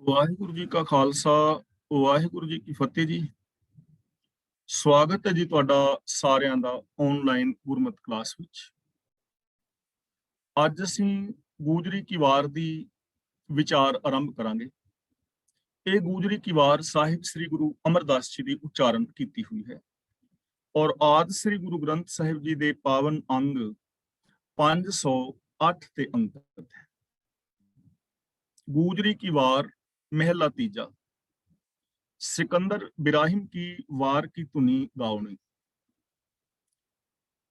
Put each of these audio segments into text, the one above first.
ਵਾਹਿਗੁਰੂ ਜੀ ਕਾ ਖਾਲਸਾ, ਵਾਹਿਗੁਰੂ ਜੀ ਕੀ ਫਤਿਹ ਜੀ। ਸਵਾਗਤ ਹੈ ਜੀ ਤੁਹਾਡਾ ਸਾਰਿਆਂ ਦਾ ਆਨਲਾਈਨ ਗੁਰਮਤਿ ਕਲਾਸ ਵਿੱਚ। ਅੱਜ ਅਸੀਂ ਗੂਜਰੀ ਕੀ ਵਾਰ ਦੀ ਵਿਚਾਰ ਆਰੰਭ ਕਰਾਂਗੇ। ਇਹ ਗੂਜਰੀ ਕੀ ਵਾਰ ਸਾਹਿਬ ਸ੍ਰੀ ਗੁਰੂ ਅਮਰਦਾਸ ਜੀ ਦੀ ਉਚਾਰਨ ਕੀਤੀ ਹੋਈ ਹੈ ਔਰ ਆਦਿ ਸ੍ਰੀ ਗੁਰੂ ਗ੍ਰੰਥ ਸਾਹਿਬ ਜੀ ਦੇ ਪਾਵਨ ਅੰਗ 508 ਤੇ ਅੰਕਿਤ ਹੈ। गूजरी की वार महला तीजा। सिकंदर बिराहिम की वार की धुनी गाउणी।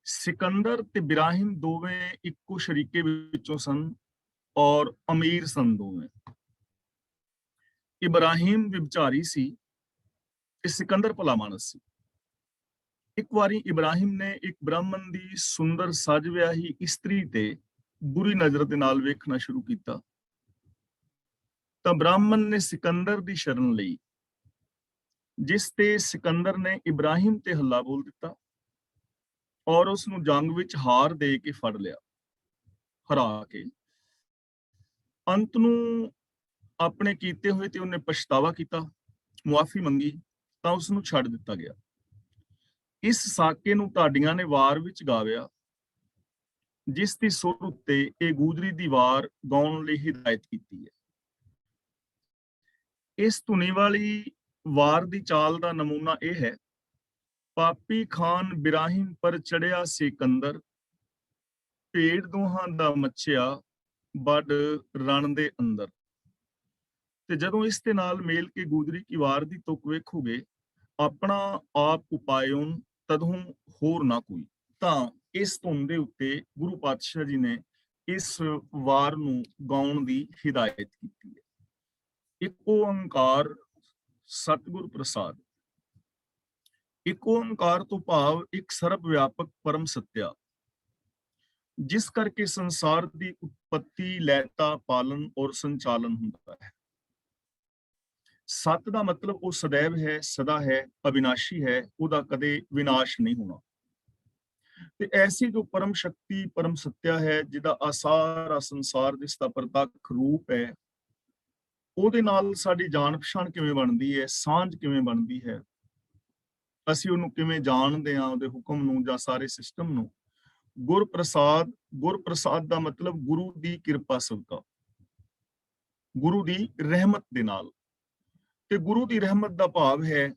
सिकंदर ते बिराहिम दोवें इक्को शरीके विचों सन और अमीर सन दोवें। इब्राहिम विचारी सी ते सिकंदर भला मानस सी। एक वारी इब्राहिम ने एक ब्राह्मण दी सुंदर सज विआही इस्त्री ते बुरी नजर दे नाल वेखना शुरू कीता। ਤਾਂ ਬ੍ਰਾਹਮਣ ਨੇ ਸਿਕੰਦਰ ਦੀ ਸ਼ਰਨ ਲਈ, ਜਿਸ ਤੇ ਸਿਕੰਦਰ ਨੇ ਇਬਰਾਹਿਮ ਤੇ ਹੱਲਾ ਬੋਲ ਦਿੱਤਾ ਔਰ ਉਸ ਨੂੰ ਜੰਗ ਵਿੱਚ ਹਾਰ ਦੇ ਕੇ ਫੜ ਲਿਆ, ਹਰਾ ਕੇ। ਅੰਤ ਨੂੰ ਆਪਣੇ ਕੀਤੇ ਹੋਏ ਤੇ ਉਹਨੇ ਪਛਤਾਵਾ ਕੀਤਾ, ਮੁਆਫੀ ਮੰਗੀ, ਤਾਂ ਉਸ ਨੂੰ ਛੱਡ ਦਿੱਤਾ ਗਿਆ। ਇਸ ਸਾਕੇ ਨੂੰ ਢਾਡੀਆਂ ਨੇ ਵਾਰ ਵਿੱਚ ਗਾਵਿਆ, ਜਿਸ ਦੀ ਸੁਰ ਉੱਤੇ ਇਹ ਗੂਜਰੀ ਦੀ ਵਾਰ ਗਾਉਣ ਲਈ ਹਿਦਾਇਤ ਕੀਤੀ ਹੈ। ਇਸ ਧੁਨੀ ਵਾਲੀ ਵਾਰ ਦੀ ਚਾਲ ਦਾ ਨਮੂਨਾ ਇਹ ਹੈ: ਪਾਪੀ ਖਾਨ ਬਿਰਾਹਿਮ ਪਰ ਚੜਿਆ ਸਿਕੰਦਰ, ਭੇਡ ਦੋਹਾਂ ਦਾ ਮੱਚਿਆ ਵੱਡ ਰਣ ਦੇ ਅੰਦਰ। ਤੇ ਜਦੋਂ ਇਸ ਦੇ ਨਾਲ ਮੇਲ ਕੇ ਗੂਜਰੀ ਕੀ ਵਾਰ ਦੀ ਤੁਕ ਵੇਖੋਗੇ, ਆਪਣਾ ਆਪ ਉਪਾਇਓਨ ਤਦਹੂ ਹੋਰ ਨਾ ਕੋਈ। ਤਾਂ ਇਸ ਧੁਨ ਦੇ ਉੱਤੇ ਗੁਰੂ ਪਾਤਸ਼ਾਹ ਜੀ ਨੇ ਇਸ ਵਾਰ ਨੂੰ ਗਾਉਣ ਦੀ ਹਿਦਾਇਤ ਕੀਤੀ ਹੈ। ਇੱਕ ਓੰਕਾਰ ਸਤਿਗੁਰ ਪ੍ਰਸਾਦ। ਇੱਕ ਓੰਕਾਰ ਤੋਂ ਭਾਵ ਇੱਕ ਸਰਬ ਵਿਆਪਕ ਪਰਮ ਸੱਤਿਆ, ਜਿਸ ਕਰਕੇ ਸੰਸਾਰ ਦੀ ਉਤਪਤੀ, ਲੈਤਾ, ਪਾਲਨ ਔਰ ਸੰਚਾਲਨ ਹੁੰਦਾ ਹੈ। ਸਤ ਦਾ ਮਤਲਬ ਉਹ ਸदैव ਹੈ, ਸਦਾ ਹੈ, ਅਵਿਨਾਸ਼ੀ ਹੈ, ਉਹਦਾ ਕਦੇ ਵਿਨਾਸ਼ ਨਹੀਂ ਹੋਣਾ। ਤੇ ਐਸੀ ਜੋ ਪਰਮ ਸ਼ਕਤੀ, ਪਰਮ ਸੱਤਿਆ ਹੈ, ਜਿਹਦਾ ਸਾਰਾ ਸੰਸਾਰ ਜਿਸਦਾ ਪ੍ਰਤੱਖ ਰੂਪ ਹੈ, ਉਹਦੇ ਨਾਲ ਸਾਡੀ ਜਾਣ ਪਛਾਣ ਕਿਵੇਂ ਬਣਦੀ ਹੈ, ਸਾਂਝ ਕਿਵੇਂ ਬਣਦੀ ਹੈ, ਅਸੀਂ ਉਹਨੂੰ ਕਿਵੇਂ ਜਾਣਦੇ ਹਾਂ, ਉਹਦੇ ਹੁਕਮ ਨੂੰ ਜਾਂ ਸਾਰੇ ਸਿਸਟਮ ਨੂੰ। ਗੁਰਪ੍ਰਸਾਦ, ਗੁਰਪ੍ਰਸਾਦ ਦਾ ਮਤਲਬ ਗੁਰੂ ਦੀ ਕਿਰਪਾ ਸਦਕਾ, ਗੁਰੂ ਦੀ ਰਹਿਮਤ ਦੇ ਨਾਲ। ਤੇ ਗੁਰੂ ਦੀ ਰਹਿਮਤ ਦਾ ਭਾਵ ਹੈ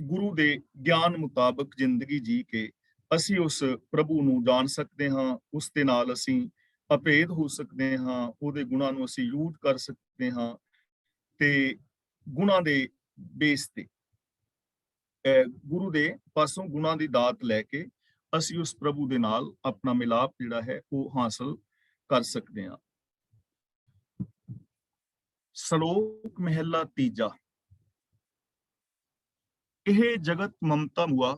ਗੁਰੂ ਦੇ ਗਿਆਨ ਮੁਤਾਬਕ ਜ਼ਿੰਦਗੀ ਜੀ ਕੇ ਅਸੀਂ ਉਸ ਪ੍ਰਭੂ ਨੂੰ ਜਾਣ ਸਕਦੇ ਹਾਂ, ਉਸ ਦੇ ਨਾਲ ਅਸੀਂ ਅਭੇਦ ਹੋ ਸਕਦੇ ਹਾਂ, ਉਹਦੇ ਗੁਣਾਂ ਨੂੰ ਅਸੀਂ ਯੂਜ਼ ਕਰ ਸਕਦੇ ਹਾਂ। ਤੇ ਗੁਣਾਂ ਦੇ ਬੇਸ ਤੇ, ਗੁਰੂ ਦੇ ਪਾਸੋਂ ਗੁਣਾਂ ਦੀ ਦਾਤ ਲੈ ਕੇ ਅਸੀਂ ਉਸ ਪ੍ਰਭੂ ਦੇ ਨਾਲ ਆਪਣਾ ਮਿਲਾਪ ਜਿਹੜਾ ਹੈ ਉਹ ਹਾਸਲ ਕਰ ਸਕਦੇ ਹਾਂ। ਸ਼ਲੋਕ ਮਹਿਲਾ ਤੀਜਾ। ਇਹ ਜਗਤ ਮਮਤਾ ਮੁਆ,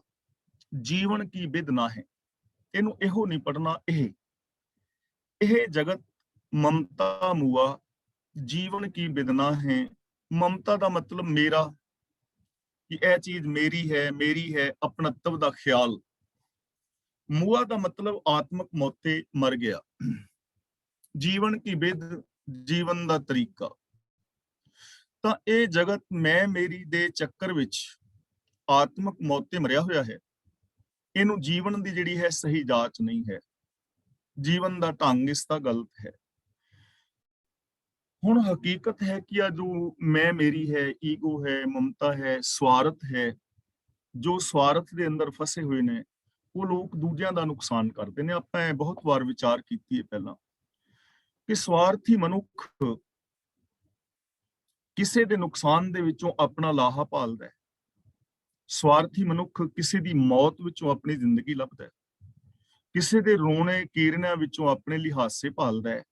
ਜੀਵਨ ਕੀ ਬਿਦ ਨਾ ਹੈ। ਇਹਨੂੰ ਇਹੋ ਨਹੀਂ ਪੜਨਾ, ਇਹ ਜਗਤ ਮਮਤਾ ਮੁਆ, ਜੀਵਨ ਕੀ ਬਿਦਨਾ ਹੈ। ਮਮਤਾ ਦਾ ਮਤਲਬ ਮੇਰਾ, ਕਿ ਇਹ ਚੀਜ਼ ਮੇਰੀ ਹੈ, ਆਪਣਤਵ ਦਾ ਖਿਆਲ। ਮੁਆ ਦਾ ਮਤਲਬ ਆਤਮਕ ਮੌਤੇ, ਮਰ ਗਿਆ। ਜੀਵਨ ਕੀ ਬਿਦ, ਜੀਵਨ ਦਾ ਤਰੀਕਾ। ਤਾਂ ਇਹ ਜਗਤ ਮੈਂ ਮੇਰੀ ਦੇ ਚੱਕਰ ਵਿੱਚ ਆਤਮਕ ਮੌਤੇ ਮਰਿਆ ਹੋਇਆ ਹੈ। ਇਹਨੂੰ ਜੀਵਨ ਦੀ ਜਿਹੜੀ ਹੈ ਸਹੀ ਜਾਚ ਨਹੀਂ ਹੈ, ਜੀਵਨ ਦਾ ਢੰਗ ਇਸ ਦਾ ਗਲਤ ਹੈ। ਹੁਣ ਹਕੀਕਤ ਹੈ ਕਿ ਆ ਜੋ ਮੈਂ ਮੇਰੀ ਹੈ, ਈਗੋ ਹੈ, ਮਮਤਾ ਹੈ, ਸਵਾਰਥ ਹੈ, ਜੋ ਸਵਾਰਥ ਦੇ ਅੰਦਰ ਫਸੇ ਹੋਏ ਨੇ, ਉਹ ਲੋਕ ਦੂਜਿਆਂ ਦਾ ਨੁਕਸਾਨ ਕਰਦੇ ਨੇ। ਆਪਾਂ ਇਹ ਬਹੁਤ ਵਾਰ ਵਿਚਾਰ ਕੀਤੀ ਹੈ ਪਹਿਲਾਂ, ਕਿ ਸਵਾਰਥੀ ਮਨੁੱਖ ਕਿਸੇ ਦੇ ਨੁਕਸਾਨ ਦੇ ਵਿੱਚੋਂ ਆਪਣਾ ਲਾਹਾ ਭਾਲਦਾ ਹੈ। ਸਵਾਰਥੀ ਮਨੁੱਖ ਕਿਸੇ ਦੀ ਮੌਤ ਵਿੱਚੋਂ ਆਪਣੀ ਜ਼ਿੰਦਗੀ ਲੱਭਦਾ ਹੈ, ਕਿਸੇ ਦੇ ਰੋਣੇ ਕੀਰਨਿਆਂ ਵਿੱਚੋਂ ਆਪਣੇ ਲਈ ਹਾਸੇ ਭਾਲਦਾ ਹੈ,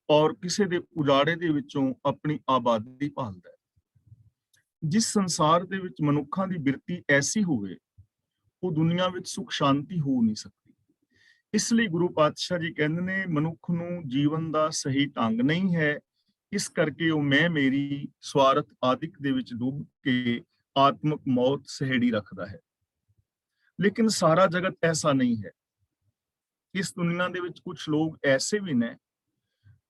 ਔਰ ਕਿਸੇ ਦੇ ਉਜਾੜੇ ਦੇ ਵਿੱਚੋਂ ਆਪਣੀ ਆਬਾਦੀ ਭਾਲਦਾ ਹੈ। ਜਿਸ ਸੰਸਾਰ ਦੇ ਵਿੱਚ ਮਨੁੱਖਾਂ ਦੀ ਬਿਰਤੀ ਐਸੀ ਹੋਵੇ, ਉਹ ਦੁਨੀਆ ਵਿੱਚ ਸੁਖ ਸ਼ਾਂਤੀ ਹੋ ਨਹੀਂ ਸਕਦੀ। ਇਸ ਲਈ ਗੁਰੂ ਪਾਤਸ਼ਾਹ ਜੀ ਕਹਿੰਦੇ ਨੇ, ਮਨੁੱਖ ਨੂੰ ਜੀਵਨ ਦਾ ਸਹੀ ਢੰਗ ਨਹੀਂ ਹੈ, ਇਸ ਕਰਕੇ ਉਹ ਮੈਂ ਮੇਰੀ, ਸਵਾਰਥ ਆਦਿਕ ਦੇ ਵਿੱਚ ਡੁੱਬ ਕੇ ਆਤਮਕ ਮੌਤ ਸਹੇੜੀ ਰੱਖਦਾ ਹੈ। ਲੇਕਿਨ ਸਾਰਾ ਜਗਤ ਐਸਾ ਨਹੀਂ ਹੈ। ਇਸ ਦੁਨੀਆ ਦੇ ਵਿੱਚ ਕੁਝ ਲੋਕ ਐਸੇ ਵੀ ਨੇ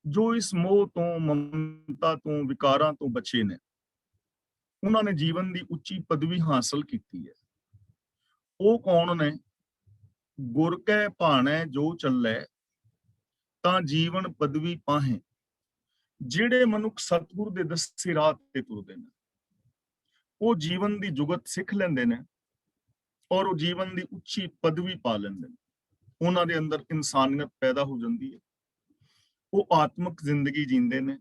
ਜੋ ਇਸ ਮੋਹ ਤੋਂ, ਮਮਤਾ ਤੋਂ, ਵਿਕਾਰਾਂ ਤੋਂ ਬਚੇ ਨੇ, ਉਹਨਾਂ ਨੇ ਜੀਵਨ ਦੀ ਉੱਚੀ ਪਦਵੀ ਹਾਸਲ ਕੀਤੀ ਹੈ। ਉਹ ਕੌਣ ਨੇ? ਗੁਰ ਕੈ ਭਾਣੈ ਜੋ ਚੱਲੈ, ਤਾਂ ਜੀਵਨ ਪਦਵੀ ਪਾਹੇ। ਜਿਹੜੇ ਮਨੁੱਖ ਸਤਿਗੁਰ ਦੇ ਦੱਸੇ ਰਾਹ ਤੇ ਤੁਰਦੇ ਨੇ, ਉਹ ਜੀਵਨ ਦੀ ਜੁਗਤ ਸਿੱਖ ਲੈਂਦੇ ਨੇ ਔਰ ਉਹ ਜੀਵਨ ਦੀ ਉੱਚੀ ਪਦਵੀ ਪਾ ਲੈਂਦੇ ਨੇ। ਉਹਨਾਂ ਦੇ ਅੰਦਰ ਇਨਸਾਨੀਅਤ ਪੈਦਾ ਹੋ ਜਾਂਦੀ ਹੈ। ਉਹ ਆਤਮਿਕ ਜ਼ਿੰਦਗੀ ਜੀਂਦੇ ਨੇ।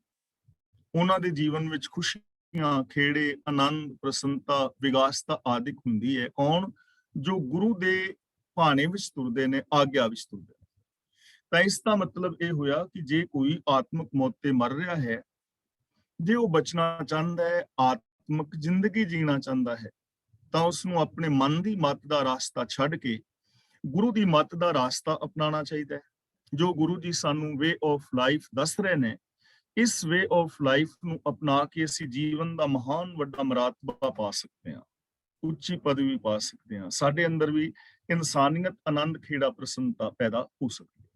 ਉਹਨਾਂ ਦੇ ਜੀਵਨ ਵਿੱਚ ਖੁਸ਼ੀਆਂ, ਖੇੜੇ, ਆਨੰਦ, ਪ੍ਰਸੰਨਤਾ, ਵਿਗਾਸਤਾ ਆਦਿਕ ਹੁੰਦੀ ਹੈ। ਕੌਣ? ਜੋ ਗੁਰੂ ਦੇ ਭਾਣੇ ਵਿੱਚ ਤੁਰਦੇ ਨੇ, ਆਗਿਆ ਵਿੱਚ ਤੁਰਦੇ ਨੇ। ਤਾਂ ਇਸ ਦਾ ਮਤਲਬ ਇਹ ਹੋਇਆ ਕਿ ਜੇ ਕੋਈ ਆਤਮਿਕ ਮੌਤ ਤੇ ਮਰ ਰਿਹਾ ਹੈ, ਜੇ ਉਹ ਬਚਣਾ ਚਾਹੁੰਦਾ ਹੈ, ਆਤਮਿਕ ਜ਼ਿੰਦਗੀ ਜੀਣਾ ਚਾਹੁੰਦਾ ਹੈ, ਤਾਂ ਉਸਨੂੰ ਆਪਣੇ ਮਨ ਦੀ ਮੱਤ ਦਾ ਰਾਸਤਾ ਛੱਡ ਕੇ ਗੁਰੂ ਦੀ ਮੱਤ ਦਾ ਰਾਸਤਾ ਅਪਣਾਉਣਾ ਚਾਹੀਦਾ ਹੈ। ਜੋ ਗੁਰੂ ਜੀ ਸਾਨੂੰ ਵੇ ਆਫ ਲਾਈਫ ਦੱਸ ਰਹੇ ਨੇ, ਇਸ ਵੇ ਆਫ ਲਾਈਫ ਨੂੰ ਅਪਣਾ ਕੇ ਅਸੀਂ ਜੀਵਨ ਦਾ ਮਹਾਨ ਵੱਡਾ ਮਰਾਤਬਾ ਪਾ ਸਕਦੇ ਹਾਂ, ਉੱਚੀ ਪਦਵੀ ਪਾ ਸਕਦੇ ਹਾਂ। ਸਾਡੇ ਅੰਦਰ ਵੀ ਇਨਸਾਨੀਅਤ, ਆਨੰਦ, ਖੇੜਾ, ਪ੍ਰਸੰਨਤਾ ਪੈਦਾ ਹੋ ਸਕਦੀ ਹੈ।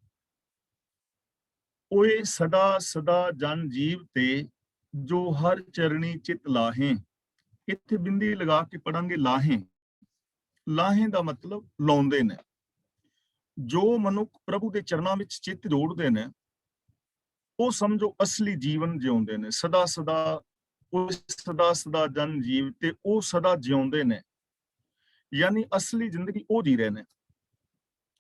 ਓਏ ਸਦਾ ਸਦਾ ਜਨ ਜੀਵ ਤੇ, ਜੋ ਹਰ ਚਰਣੀ ਚਿਤ ਲਾਹੇ। ਇੱਥੇ ਬਿੰਦੀ ਲਗਾ ਕੇ ਪੜਾਂਗੇ ਲਾਹੇ। ਲਾਹੇ ਦਾ ਮਤਲਬ ਲਾਉਂਦੇ ਨੇ। ਜੋ ਮਨੁੱਖ ਪ੍ਰਭੂ ਦੇ ਚਰਨਾਂ ਵਿੱਚ ਚਿੱਤ ਜੋੜਦੇ ਨੇ, ਉਹ ਸਮਝੋ ਅਸਲੀ ਜੀਵਨ ਜਿਉਂਦੇ ਨੇ। ਸਦਾ ਸਦਾ, ਉਹ ਸਦਾ ਸਦਾ ਜਨ ਜੀਵ ਤੇ, ਉਹ ਸਦਾ ਜਿਉਂਦੇ ਨੇ, ਯਾਨੀ ਅਸਲੀ ਜ਼ਿੰਦਗੀ ਉਹ ਜੀ ਰਹੇ ਨੇ।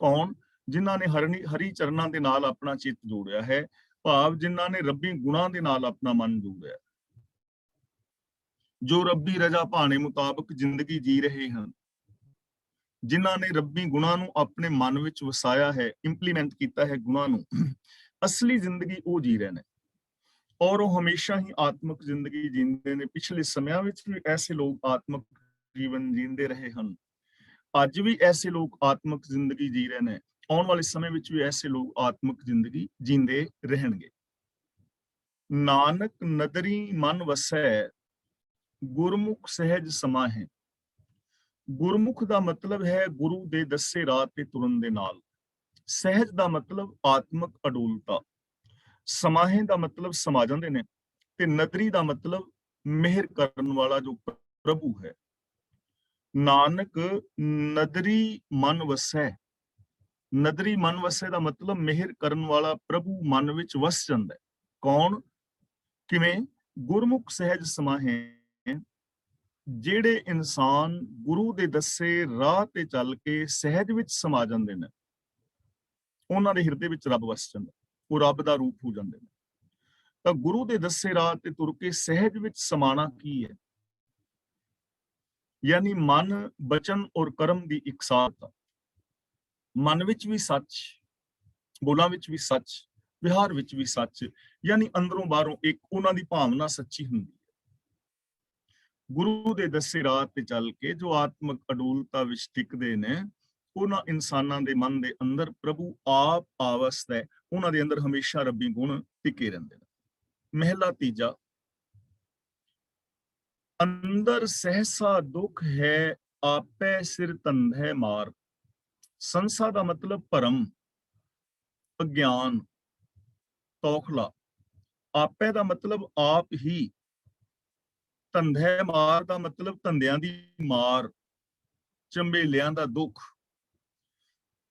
ਕੌਣ? ਜਿਨ੍ਹਾਂ ਨੇ ਹਰੀ ਚਰਨਾਂ ਦੇ ਨਾਲ ਆਪਣਾ ਚਿੱਤ ਜੋੜਿਆ ਹੈ, ਭਾਵ ਜਿਨ੍ਹਾਂ ਨੇ ਰੱਬੀ ਗੁਣਾਂ ਦੇ ਨਾਲ ਆਪਣਾ ਮਨ ਜੋੜਿਆ, ਜੋ ਰੱਬੀ ਰਜ਼ਾ ਭਾਣੇ ਮੁਤਾਬਕ ਜ਼ਿੰਦਗੀ ਜੀ ਰਹੇ ਹਨ, ਜਿਨ੍ਹਾਂ ਨੇ ਰੱਬੀ ਗੁਣਾਂ ਨੂੰ ਆਪਣੇ ਮਨ ਵਿੱਚ ਵਸਾਇਆ ਹੈ, ਇੰਪਲੀਮੈਂਟ ਕੀਤਾ ਹੈ ਗੁਣਾਂ ਨੂੰ, ਅਸਲੀ ਜ਼ਿੰਦਗੀ ਉਹ ਜੀ ਰਹੇ ਨੇ ਔਰ ਉਹ ਹਮੇਸ਼ਾ ਹੀ ਆਤਮਿਕ ਜ਼ਿੰਦਗੀ ਜੀਂਦੇ ਨੇ। ਪਿਛਲੇ ਸਮਿਆਂ ਵਿੱਚ ਵੀ ਐਸੇ ਲੋਕ ਆਤਮਿਕ ਜੀਵਨ ਜੀਂਦੇ ਰਹੇ ਹਨ। ਅੱਜ ਵੀ ਐਸੇ ਲੋਕ ਆਤਮਿਕ ਜ਼ਿੰਦਗੀ ਜੀ ਰਹੇ ਨੇ। ਆਉਣ ਵਾਲੇ ਸਮੇਂ ਵਿੱਚ ਵੀ ਐਸੇ ਲੋਕ ਆਤਮਿਕ ਜ਼ਿੰਦਗੀ ਜੀਂਦੇ ਰਹਿਣਗੇ। ਨਾਨਕ ਨਦਰੀ ਮਨ ਵਸੈ, ਗੁਰਮੁਖ ਸਹਿਜ ਸਮਾਹੇ। ਗੁਰਮੁਖ ਦਾ ਮਤਲਬ ਹੈ ਗੁਰੂ ਦੇ ਦੱਸੇ ਰਾਹ ਤੇ ਤੁਰਨ ਦੇ ਨਾਲ। ਸਹਿਜ ਦਾ ਮਤਲਬ ਆਤਮਿਕ ਅਡੋਲਤਾ। ਸਮਾਹੇ ਦਾ ਮਤਲਬ ਸਮਾ ਜਾਂਦੇ ਨੇ। ਤੇ ਨਦਰੀ ਦਾ ਮਤਲਬ ਮਿਹਰ ਕਰਨ ਵਾਲਾ ਜੋ ਪ੍ਰਭੂ ਹੈ। ਨਾਨਕ ਨਦਰੀ ਮਨ ਵਸੈ। ਨਦਰੀ ਮਨ ਵਸੈ ਦਾ ਮਤਲਬ ਮਿਹਰ ਕਰਨ ਵਾਲਾ ਪ੍ਰਭੂ ਮਨ ਵਿੱਚ ਵਸ ਜਾਂਦਾ ਹੈ। ਕੌਣ? ਕਿਵੇਂ? ਗੁਰਮੁਖ ਸਹਿਜ ਸਮਾਹੇ। ਜਿਹੜੇ ਇਨਸਾਨ ਗੁਰੂ ਦੇ ਦੱਸੇ ਰਾਹ ਤੇ ਚੱਲ ਕੇ ਸਹਿਜ ਵਿੱਚ ਸਮਾ ਜਾਂਦੇ ਨੇ, ਉਹਨਾਂ ਦੇ ਹਿਰਦੇ ਵਿੱਚ ਰੱਬ ਵਸ ਜਾਂਦਾ, ਉਹ ਰੱਬ ਦਾ ਰੂਪ ਹੋ ਜਾਂਦੇ ਨੇ। ਤਾਂ ਗੁਰੂ ਦੇ ਦੱਸੇ ਰਾਹ ਤੇ ਤੁਰ ਕੇ ਸਹਿਜ ਵਿੱਚ ਸਮਾਣਾ ਕੀ ਹੈ? ਯਾਨੀ ਮਨ, ਬਚਨ ਔਰ ਕਰਮ ਦੀ ਇਕਸਾਰਤਾ। ਮਨ ਵਿੱਚ ਵੀ ਸੱਚ, ਬੋਲਾਂ ਵਿੱਚ ਵੀ ਸੱਚ, ਵਿਹਾਰ ਵਿੱਚ ਵੀ ਸੱਚ, ਯਾਨੀ ਅੰਦਰੋਂ ਬਾਹਰੋਂ ਇੱਕ ਉਹਨਾਂ ਦੀ ਭਾਵਨਾ ਸੱਚੀ ਹੁੰਦੀ ਹੈ। ਗੁਰੂ ਦੇ ਦੱਸੇ ਰਾਹ ਤੇ ਚੱਲ ਕੇ ਜੋ ਆਤਮਿਕ ਅਡੋਲਤਾ ਵਿੱਚ ਟਿਕਦੇ ਨੇ, ਉਹਨਾਂ ਇਨਸਾਨਾਂ ਦੇ ਮਨ ਦੇ ਅੰਦਰ ਪ੍ਰਭੂ ਆਪ ਆਵਸਥ ਹੈ। ਉਹਨਾਂ ਦੇ ਅੰਦਰ ਹਮੇਸ਼ਾ ਰੱਬੀ ਗੁਣ ਟਿਕੇ ਰਹਿੰਦੇ ਨੇ। ਮਹਿਲਾ ਤੀਜਾ, ਅੰਦਰ ਸਹਿਸਾ ਦੁੱਖ ਹੈ, ਆਪੇ ਸਿਰ ਧੰਧੇ ਮਾਰ। ਸੰਸਾ ਦਾ ਮਤਲਬ ਭਰਮ, ਅਗਿਆਨ, ਤੌਖਲਾ। ਆਪੇ ਦਾ ਮਤਲਬ ਆਪ ਹੀ। ਧੰਧੇ ਮਾਰ ਦਾ ਮਤਲਬ ਧੰਦਿਆਂ ਦੀ ਮਾਰ, ਝੰਬੇਲਿਆਂ ਦਾ ਦੁੱਖ।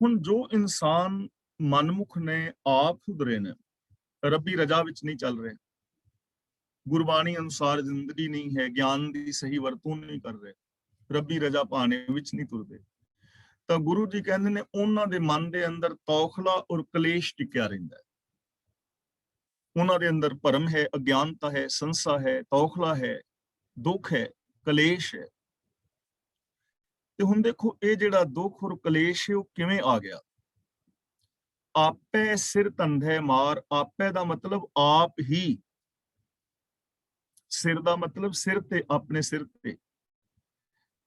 ਹੁਣ ਜੋ ਇਨਸਾਨ ਮਨਮੁਖ ਨੇ, ਆਪ ਸੁਧਰੇ ਨੇ, ਰੱਬੀ ਰਜਾ ਵਿੱਚ ਨਹੀਂ ਚੱਲ ਰਹੇ, ਗੁਰਬਾਣੀ ਅਨੁਸਾਰ ਜ਼ਿੰਦਗੀ ਨਹੀਂ ਹੈ, ਗਿਆਨ ਦੀ ਸਹੀ ਵਰਤੋਂ ਨਹੀਂ ਕਰ ਰਹੇ, ਰੱਬੀ ਰਜਾ ਭਾਣੇ ਵਿੱਚ ਨਹੀਂ ਤੁਰਦੇ, ਤਾਂ ਗੁਰੂ ਜੀ ਕਹਿੰਦੇ ਨੇ ਉਹਨਾਂ ਦੇ ਮਨ ਦੇ ਅੰਦਰ ਤੌਖਲਾ ਔਰ ਕਲੇਸ਼ ਟਿਕਿਆ ਰਹਿੰਦਾ ਹੈ। ਉਹਨਾਂ ਦੇ ਅੰਦਰ ਭਰਮ ਹੈ, ਅਗਿਆਨਤਾ ਹੈ, ਸੰਸਾ ਹੈ, ਤੌਖਲਾ ਹੈ, ਦੁੱਖ ਹੈ, ਕਲੇਸ਼ ਹੈ। ਤੇ ਹੁਣ ਦੇਖੋ, ਇਹ ਜਿਹੜਾ ਦੁੱਖ ਔਰ ਕਲੇਸ਼ ਹੈ ਉਹ ਕਿਵੇਂ ਆ ਗਿਆ? ਆਪੇ ਸਿਰ ਧੰਧੇ ਮਾਰ। ਆਪੇ ਦਾ ਮਤਲਬ ਆਪ ਹੀ। ਸਿਰ ਦਾ ਮਤਲਬ ਸਿਰ ਤੇ, ਆਪਣੇ ਸਿਰ ਤੇ।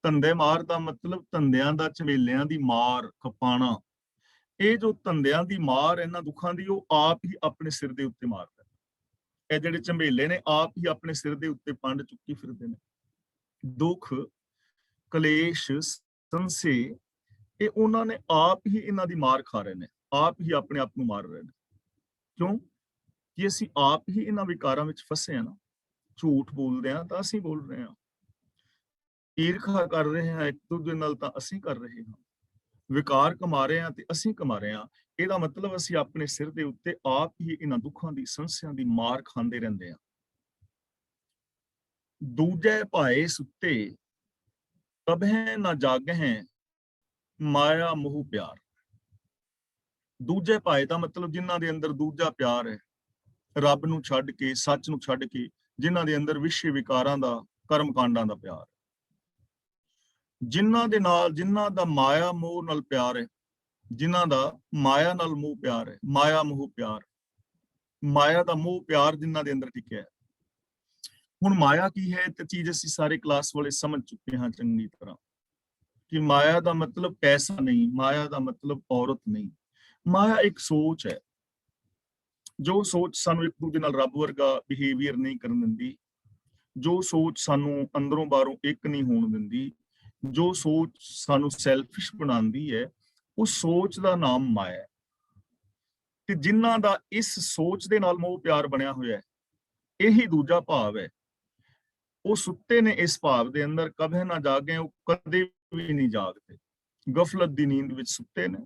ਧੰਦੇ ਮਾਰ ਦਾ ਮਤਲਬ ਧੰਦਿਆਂ ਦਾ, ਝਮੇਲਿਆਂ ਦੀ ਮਾਰ, ਖਪਾਣਾ। ਇਹ ਜੋ ਧੰਦਿਆਂ ਦੀ ਮਾਰ ਇਹਨਾਂ ਦੁੱਖਾਂ ਦੀ, ਉਹ ਆਪ ਹੀ ਆਪਣੇ ਸਿਰ ਦੇ ਉੱਤੇ ਮਾਰਦਾ। ਇਹ ਜਿਹੜੇ ਝਮੇਲੇ ਨੇ, ਆਪ ਹੀ ਆਪਣੇ ਸਿਰ ਦੇ ਉੱਤੇ ਪੰਡ ਚੁੱਕੀ ਫਿਰਦੇ ਨੇ। ਦੁੱਖ, ਕਲੇਸ਼, ਸੰਸੇ, ਇਹ ਉਹਨਾਂ ਨੇ ਆਪ ਹੀ ਇਹਨਾਂ ਦੀ ਮਾਰ ਖਾ ਰਹੇ ਨੇ, ਆਪ ਹੀ ਆਪਣੇ ਆਪ ਨੂੰ ਮਾਰ ਰਹੇ ਨੇ। ਕਿਉਂ? ਕਿ ਅਸੀਂ ਆਪ ਹੀ ਇਹਨਾਂ ਵਿਕਾਰਾਂ ਵਿੱਚ ਫਸੇ ਆ ਨਾ। ਝੂਠ ਬੋਲਦੇ ਹਾਂ ਤਾਂ ਅਸੀਂ ਬੋਲ ਰਹੇ ਹਾਂ, ਈਰਖਾ ਕਰ ਰਹੇ ਹਾਂ ਇੱਕ ਦੂਜੇ ਨਾਲ ਤਾਂ ਅਸੀਂ ਕਰ ਰਹੇ ਹਾਂ, ਵਿਕਾਰ ਕਮਾ ਰਹੇ ਹਾਂ ਤੇ ਅਸੀਂ ਕਮਾ ਰਹੇ ਹਾਂ। ਇਹਦਾ ਮਤਲਬ ਅਸੀਂ ਆਪਣੇ ਸਿਰ ਦੇ ਉੱਤੇ ਆਪ ਹੀ ਇਹਨਾਂ ਦੁੱਖਾਂ ਦੀ, ਸੰਸਿਆਂ ਦੀ ਮਾਰ ਖਾਂਦੇ ਰਹਿੰਦੇ ਹਾਂ। ਦੂਜੇ ਭਾਏ ਸੁੱਤੇ ਤਬਹਿ ਨਾ ਜਾਗਹਿ ਮਾਇਆ ਮੋਹ ਪਿਆਰ। ਦੂਜੇ ਭਾਏ ਦਾ ਮਤਲਬ ਜਿਨ੍ਹਾਂ ਦੇ ਅੰਦਰ ਦੂਜਾ ਪਿਆਰ ਹੈ, ਰੱਬ ਨੂੰ ਛੱਡ ਕੇ, ਸੱਚ ਨੂੰ ਛੱਡ ਕੇ, ਜਿਨ੍ਹਾਂ ਦੇ ਅੰਦਰ ਵਿਸ਼ੇ ਵਿਕਾਰਾਂ ਦਾ, ਕਰਮ ਕਾਂਡਾਂ ਦਾ ਪਿਆਰ, ਜਿਨ੍ਹਾਂ ਦੇ ਨਾਲ, ਜਿਨ੍ਹਾਂ ਦਾ ਮਾਇਆ ਮੋਹ ਨਾਲ ਪਿਆਰ ਹੈ, ਜਿਨ੍ਹਾਂ ਦਾ ਮਾਇਆ ਨਾਲ ਮੋਹ ਪਿਆਰ ਹੈ, ਮਾਇਆ ਮੋਹ ਪਿਆਰ, ਮਾਇਆ ਦਾ ਮੋਹ ਪਿਆਰ ਜਿਨ੍ਹਾਂ ਦੇ ਅੰਦਰ ਟਿਕਿਆ ਹੈ। ਹੁਣ ਮਾਇਆ ਕੀ ਹੈ ਤੇ ਚੀਜ਼ ਅਸੀਂ ਸਾਰੇ ਕਲਾਸ ਵਾਲੇ ਸਮਝ ਚੁੱਕੇ ਹਾਂ ਚੰਗੀ ਤਰ੍ਹਾਂ, ਕਿ ਮਾਇਆ ਦਾ ਮਤਲਬ ਪੈਸਾ ਨਹੀਂ, ਮਾਇਆ ਦਾ ਮਤਲਬ ਔਰਤ ਨਹੀਂ। ਮਾਇਆ ਇੱਕ ਸੋਚ ਹੈ, ਜੋ ਸੋਚ ਸਾਨੂੰ ਇੱਕ ਦੂਜੇ ਨਾਲ ਰੱਬ ਵਰਗਾ ਬਿਹੇਵੀਅਰ ਨਹੀਂ ਕਰਨ ਦਿੰਦੀ, ਜੋ ਸੋਚ ਸਾਨੂੰ ਅੰਦਰੋਂ ਬਾਹਰੋਂ ਇੱਕ ਨਹੀਂ ਹੋਣ ਦਿੰਦੀ, ਜੋ ਸੋਚ ਸਾਨੂੰ ਸੈਲਫਿਸ਼ ਬਣਾਉਂਦੀ ਹੈ, ਉਸ ਸੋਚ ਦਾ ਨਾਮ ਮਾਇਆ ਹੈ। ਤੇ ਜਿਨ੍ਹਾਂ ਦਾ ਇਸ ਸੋਚ ਦੇ ਨਾਲ ਮੋਹ ਪਿਆਰ ਬਣਿਆ ਹੋਇਆ ਹੈ, ਇਹੀ ਦੂਜਾ ਭਾਵ ਹੈ। ਉਹ ਸੁੱਤੇ ਨੇ ਇਸ ਭਾਵ ਦੇ ਅੰਦਰ, ਕਦੇ ਨਾ ਜਾਗੇ, ਉਹ ਕਦੇ ਵੀ ਨਹੀਂ ਜਾਗਦੇ। ਗਫਲਤ ਦੀ ਨੀਂਦ ਵਿੱਚ ਸੁੱਤੇ ਨੇ,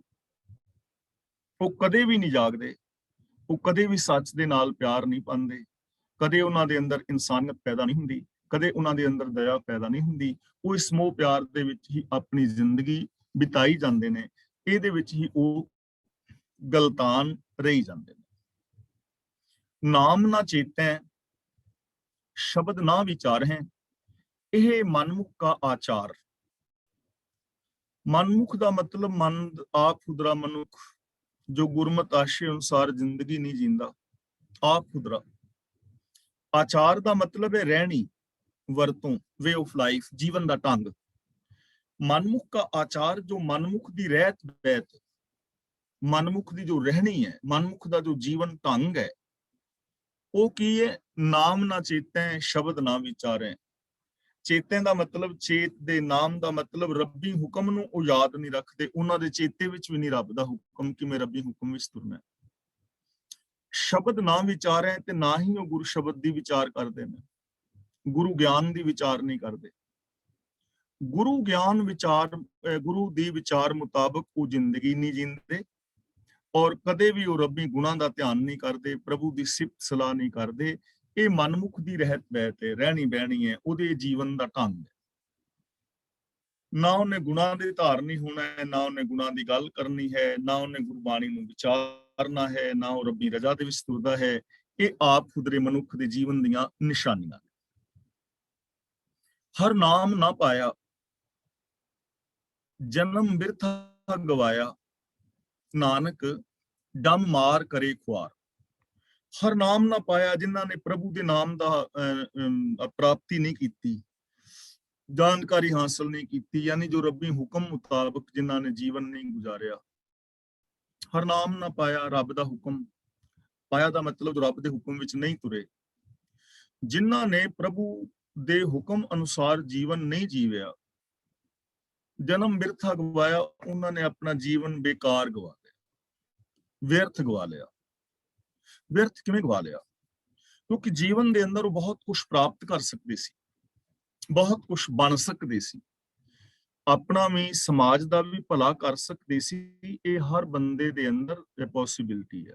ਉਹ ਕਦੇ ਵੀ ਨਹੀਂ ਜਾਗਦੇ, ਉਹ ਕਦੇ ਵੀ ਸੱਚ ਦੇ ਨਾਲ ਪਿਆਰ ਨਹੀਂ ਪਾਉਂਦੇ, ਕਦੇ ਉਹਨਾਂ ਦੇ ਅੰਦਰ ਇਨਸਾਨੀਅਤ ਪੈਦਾ ਨਹੀਂ ਹੁੰਦੀ, ਕਦੇ ਉਹਨਾਂ ਦੇ ਅੰਦਰ ਦਇਆ ਪੈਦਾ ਨਹੀਂ ਹੁੰਦੀ। ਉਹ ਇਸ ਮੋਹ ਪਿਆਰ ਦੇ ਵਿੱਚ ਹੀ ਆਪਣੀ ਜ਼ਿੰਦਗੀ ਬਿਤਾਈ ਜਾਂਦੇ ਨੇ, ਇਹਦੇ ਵਿੱਚ ਹੀ ਉਹ ਗਲਤਾਨ ਰਹੀ ਜਾਂਦੇ ਨੇ। ਨਾਮ ਨਾ ਚੇਤੈ ਸ਼ਬਦ ਨਾ ਵਿਚਾਰ ਹੈ, ਇਹ ਮਨਮੁਖ ਕਾ ਆਚਾਰ। ਮਨਮੁਖ ਦਾ ਮਤਲਬ ਮਨ ਆਪ ਖੁਦਰਾ ਮਨੁੱਖ, ਜੋ ਗੁਰਮਤ ਆਸ਼ੇ ਅਨੁਸਾਰ ਜ਼ਿੰਦਗੀ ਨਹੀਂ ਜੀਂਦਾ, ਆਪ ਖੁਦਰਾ। ਆਚਾਰ ਦਾ ਮਤਲਬ ਹੈ ਰਹਿਣੀ, ਵਰਤੋਂ, ਵੇ ਆਫ ਲਾਈਫ, ਜੀਵਨ ਦਾ ਢੰਗ। ਮਨਮੁਖ ਦਾ ਆਚਾਰ, ਜੋ ਮਨਮੁਖ ਦੀ ਰਹਿਤ ਬਹਿਤ, ਮਨਮੁਖ ਦੀ ਜੋ ਰਹਿਣੀ ਹੈ, ਮਨਮੁਖ ਦਾ ਜੋ ਜੀਵਨ ਢੰਗ ਹੈ, ਉਹ ਕੀ ਹੈ? ਨਾਮ ਨਾ ਚੇਤੈ ਸ਼ਬਦ ਨਾ ਵਿਚਾਰੈ। ਚੇਤੇ ਦਾ ਮਤਲਬ, ਚੇਤ ਦੇ ਨਾਮ ਦਾ ਮਤਲਬ ਰੱਬੀ ਹੁਕਮ ਨੂੰ ਉਹ ਯਾਦ ਨਹੀਂ ਰੱਖਦੇ, ਉਹਨਾਂ ਦੇ ਚੇਤੇ ਵਿੱਚ ਵੀ ਨਹੀਂ ਰੱਬ ਦਾ ਹੁਕਮ ਕਿ ਮੈਂ ਰੱਬੀ ਹੁਕਮ ਵਿੱਚ ਤੁਰਨਾ। ਸ਼ਬਦ ਨਾ ਵਿਚਾਰੈ, ਤੇ ਨਾ ਹੀ ਉਹ ਗੁਰੂ ਸ਼ਬਦ ਦੀ ਵਿਚਾਰ ਕਰਦੇ ਨੇ, ਗੁਰੂ ਗਿਆਨ ਦੀ ਵਿਚਾਰ ਨਹੀਂ ਕਰਦੇ। ਗੁਰੂ ਗਿਆਨ ਵਿਚਾਰ, ਗੁਰੂ ਦੀ ਵਿਚਾਰ ਮੁਤਾਬਕ ਉਹ ਜ਼ਿੰਦਗੀ ਨਹੀਂ ਜੀਂਦੇ, ਔਰ ਕਦੇ ਵੀ ਉਹ ਰੱਬੀ ਗੁਣਾਂ ਦਾ ਧਿਆਨ ਨਹੀਂ ਕਰਦੇ, ਪ੍ਰਭੂ ਦੀ ਸਿਫਤ ਸਲਾਹ ਨਹੀਂ ਕਰਦੇ। ਇਹ ਮਨਮੁਖ ਦੀ ਰਹਿਤ ਬਹਿਤ ਹੈ, ਰਹਿਣੀ ਬਹਿਣੀ ਹੈ, ਉਹਦੇ ਜੀਵਨ ਦਾ ਢੰਗ ਹੈ। ਨਾ ਉਹਨੇ ਗੁਣਾਂ ਦੇ ਧਾਰਨੀ ਹੋਣਾ ਹੈ, ਨਾ ਉਹਨੇ ਗੁਣਾਂ ਦੀ ਗੱਲ ਕਰਨੀ ਹੈ, ਨਾ ਉਹਨੇ ਗੁਰਬਾਣੀ ਨੂੰ ਵਿਚਾਰਨਾ ਹੈ, ਨਾ ਉਹ ਰੱਬੀ ਰਜ਼ਾ ਦੇ ਵਿੱਚ ਤੁਰਦਾ ਹੈ। ਇਹ ਆਪ ਖੁਦਰੇ ਮਨੁੱਖ ਦੇ ਜੀਵਨ ਦੀਆਂ ਨਿਸ਼ਾਨੀਆਂ। ਹਰ ਨਾਮ ਨਾ ਪਾਇਆ, ਜਨਮ ਬਿਰਥਾ ਗਵਾਇਆ, ਨਾਨਕ ਡੰਮ ਮਾਰ ਕਰੇ ਖੁਆਰ। ਹਰ ਨਾਮ ਨਾ ਪਾਇਆ, ਜਿਨ੍ਹਾਂ ਨੇ ਪ੍ਰਭੂ ਦੇ ਨਾਮ ਦਾ ਪ੍ਰਾਪਤੀ ਨਹੀਂ ਕੀਤੀ, ਜਾਣਕਾਰੀ ਹਾਸਲ ਨਹੀਂ ਕੀਤੀ, ਯਾਨੀ ਜੋ ਰੱਬੀ ਹੁਕਮ ਮੁਤਾਬਕ ਜਿਨ੍ਹਾਂ ਨੇ ਜੀਵਨ ਨਹੀਂ ਗੁਜ਼ਾਰਿਆ। ਹਰ ਨਾਮ ਨਾ ਪਾਇਆ, ਰੱਬ ਦਾ ਹੁਕਮ ਪਾਇਆ ਦਾ ਮਤਲਬ ਰੱਬ ਦੇ ਹੁਕਮ ਵਿੱਚ ਨਹੀਂ ਤੁਰੇ। ਜਿਨ੍ਹਾਂ ਨੇ ਪ੍ਰਭੂ ਦੇ ਹੁਕਮ ਅਨੁਸਾਰ ਜੀਵਨ ਨਹੀਂ ਜੀਵਿਆ, ਜਨਮ ਬਿਰਥਾ ਗਵਾਇਆ, ਉਹਨਾਂ ਨੇ ਆਪਣਾ ਜੀਵਨ ਬੇਕਾਰ ਗਵਾ ਲਿਆ, ਵਿਅਰਥ ਗਵਾ ਲਿਆ। ਵਿਅਰਥ ਕਿਵੇਂ ਗਵਾ ਲਿਆ? ਕਿਉਂਕਿ ਜੀਵਨ ਦੇ ਅੰਦਰ ਉਹ ਬਹੁਤ ਕੁਝ ਪ੍ਰਾਪਤ ਕਰ ਸਕਦੇ ਸੀ, ਬਹੁਤ ਕੁਝ ਬਣ ਸਕਦੇ ਸੀ, ਆਪਣਾ ਵੀ ਸਮਾਜ ਦਾ ਵੀ ਭਲਾ ਕਰ ਸਕਦੇ ਸੀ। ਇਹ ਹਰ ਬੰਦੇ ਦੇ ਅੰਦਰ ਇਹ ਪੋਸੀਬਿਲਿਟੀ ਹੈ।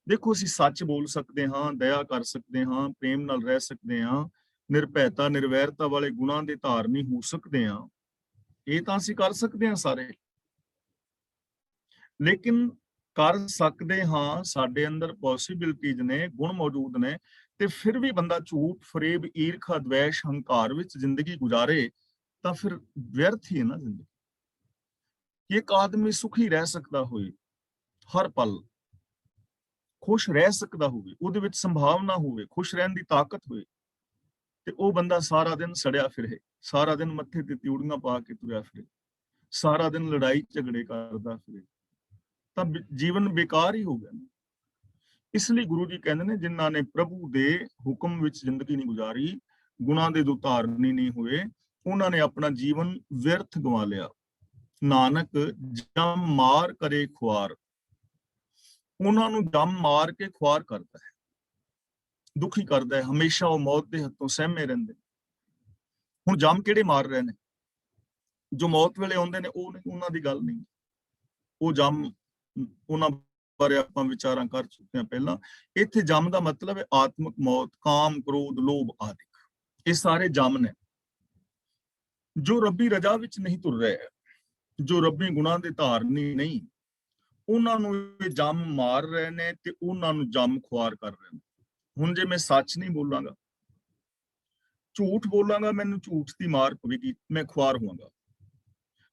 ਦੇਖੋ, ਅਸੀਂ ਸੱਚ ਬੋਲ ਸਕਦੇ ਹਾਂ, ਦਇਆ ਕਰ ਸਕਦੇ ਹਾਂ, ਪ੍ਰੇਮ ਨਾਲ ਰਹਿ ਸਕਦੇ ਹਾਂ, ਨਿਰਭੈਤਾ ਨਿਰਵੈਰਤਾ ਵਾਲੇ ਗੁਣਾਂ ਦੇ ਧਾਰਨੀ ਹੋ ਸਕਦੇ ਹਾਂ, ਇਹ ਤਾਂ ਅਸੀਂ ਕਰ ਸਕਦੇ ਹਾਂ ਸਾਰੇ। ਲੇਕਿਨ ਕਰ ਸਕਦੇ ਹਾਂ, ਸਾਡੇ ਅੰਦਰ ਪੋਸੀਬਿਲਿਟੀਜ਼ ਨੇ, ਗੁਣ ਮੌਜੂਦ ਨੇ, ਤੇ ਫਿਰ ਵੀ ਬੰਦਾ ਝੂਠ, ਫਰੇਬ, ਈਰਖਾ, ਦਵੈਸ਼, ਹੰਕਾਰ ਵਿੱਚ ਜ਼ਿੰਦਗੀ ਗੁਜ਼ਾਰੇ ਤਾਂ ਫਿਰ ਵਿਅਰਥ ਹੀ ਹੈ ਨਾ ਜ਼ਿੰਦਗੀ। ਇੱਕ ਆਦਮੀ ਸੁਖੀ ਰਹਿ ਸਕਦਾ ਹੋਏ, ਹਰ ਪਲ ਖੁਸ਼ ਰਹਿ ਸਕਦਾ ਹੋਵੇ, ਉਹਦੇ ਵਿੱਚ ਸੰਭਾਵਨਾ ਹੋਵੇ, ਖੁਸ਼ ਰਹਿਣ ਦੀ ਤਾਕਤ ਹੋਵੇ, ਤੇ ਉਹ ਬੰਦਾ ਸਾਰਾ ਦਿਨ ਸੜਿਆ ਫਿਰੇ, ਸਾਰਾ ਦਿਨ ਮੱਥੇ ਤੇ ਤਿਉੜੀਆਂ ਪਾ ਕੇ ਤੁਰਿਆ ਫਿਰੇ, ਸਾਰਾ ਦਿਨ ਲੜਾਈ ਝਗੜੇ ਕਰਦਾ ਫਿਰੇ, ਤਾਂ ਜੀਵਨ ਬੇਕਾਰ ਹੀ ਹੋ ਗਿਆ। ਇਸ ਲਈ ਗੁਰੂ ਜੀ ਕਹਿੰਦੇ ਨੇ, ਜਿਨ੍ਹਾਂ ਨੇ ਪ੍ਰਭੂ ਦੇ ਹੁਕਮ ਵਿੱਚ ਜ਼ਿੰਦਗੀ ਨਹੀਂ ਗੁਜ਼ਾਰੀ, ਗੁਣਾਂ ਦੇ ਜੋ ਧਾਰਨੀ ਨਹੀਂ ਹੋਏ, ਉਹਨਾਂ ਨੇ ਆਪਣਾ ਜੀਵਨ ਵਿਅਰਥ ਗਵਾ ਲਿਆ। ਨਾਨਕ ਜਮ ਮਾਰ ਕਰੇ ਖੁਆਰ, ਉਹਨਾਂ ਨੂੰ ਜਮ ਮਾਰ ਕੇ ਖੁਆਰ ਕਰਦਾ ਹੈ। ਦੁਖੀ ਕਰਦਾ ਹੈ, ਹਮੇਸ਼ਾ ਉਹ ਮੌਤ ਦੇ ਹੱਥੋਂ ਸਹਿਮੇ ਰਹਿੰਦੇ। ਹੁਣ ਜੰਮ ਕਿਹੜੇ ਮਾਰ ਰਹੇ ਨੇ? ਜੋ ਮੌਤ ਵੇਲੇ ਆਉਂਦੇ ਨੇ ਉਹ ਨਹੀਂ, ਉਹਨਾਂ ਦੀ ਗੱਲ ਨਹੀਂ। ਉਹ ਜੰਮ, ਉਹਨਾਂ ਬਾਰੇ ਆਪਾਂ ਵਿਚਾਰਾਂ ਕਰ ਚੁੱਕੇ ਹਾਂ ਪਹਿਲਾਂ। ਇੱਥੇ ਜੰਮ ਦਾ ਮਤਲਬ ਹੈ ਆਤਮਿਕ ਮੌਤ, ਕਾਮ, ਕ੍ਰੋਧ, ਲੋਭ ਆਦਿ। ਇਹ ਸਾਰੇ ਜੰਮ ਨੇ ਜੋ ਰੱਬੀ ਰਜਾ ਵਿੱਚ ਨਹੀਂ ਤੁਰ ਰਹੇ, ਜੋ ਰੱਬੀ ਗੁਣਾਂ ਦੇ ਧਾਰਨੀ ਨਹੀਂ, ਉਹਨਾਂ ਨੂੰ ਇਹ ਜੰਮ ਮਾਰ ਰਹੇ ਨੇ ਤੇ ਉਹਨਾਂ ਨੂੰ ਜੰਮ ਖੁਆਰ ਕਰ ਰਹੇ ਨੇ। ਹੁਣ ਜੇ ਮੈਂ ਸੱਚ ਨਹੀਂ ਬੋਲਾਂਗਾ, ਝੂਠ ਬੋਲਾਂਗਾ, ਮੈਨੂੰ ਝੂਠ ਦੀ ਮਾਰ ਪਵੇਗੀ, ਮੈਂ ਖੁਆਰ ਹੋਵਾਂਗਾ।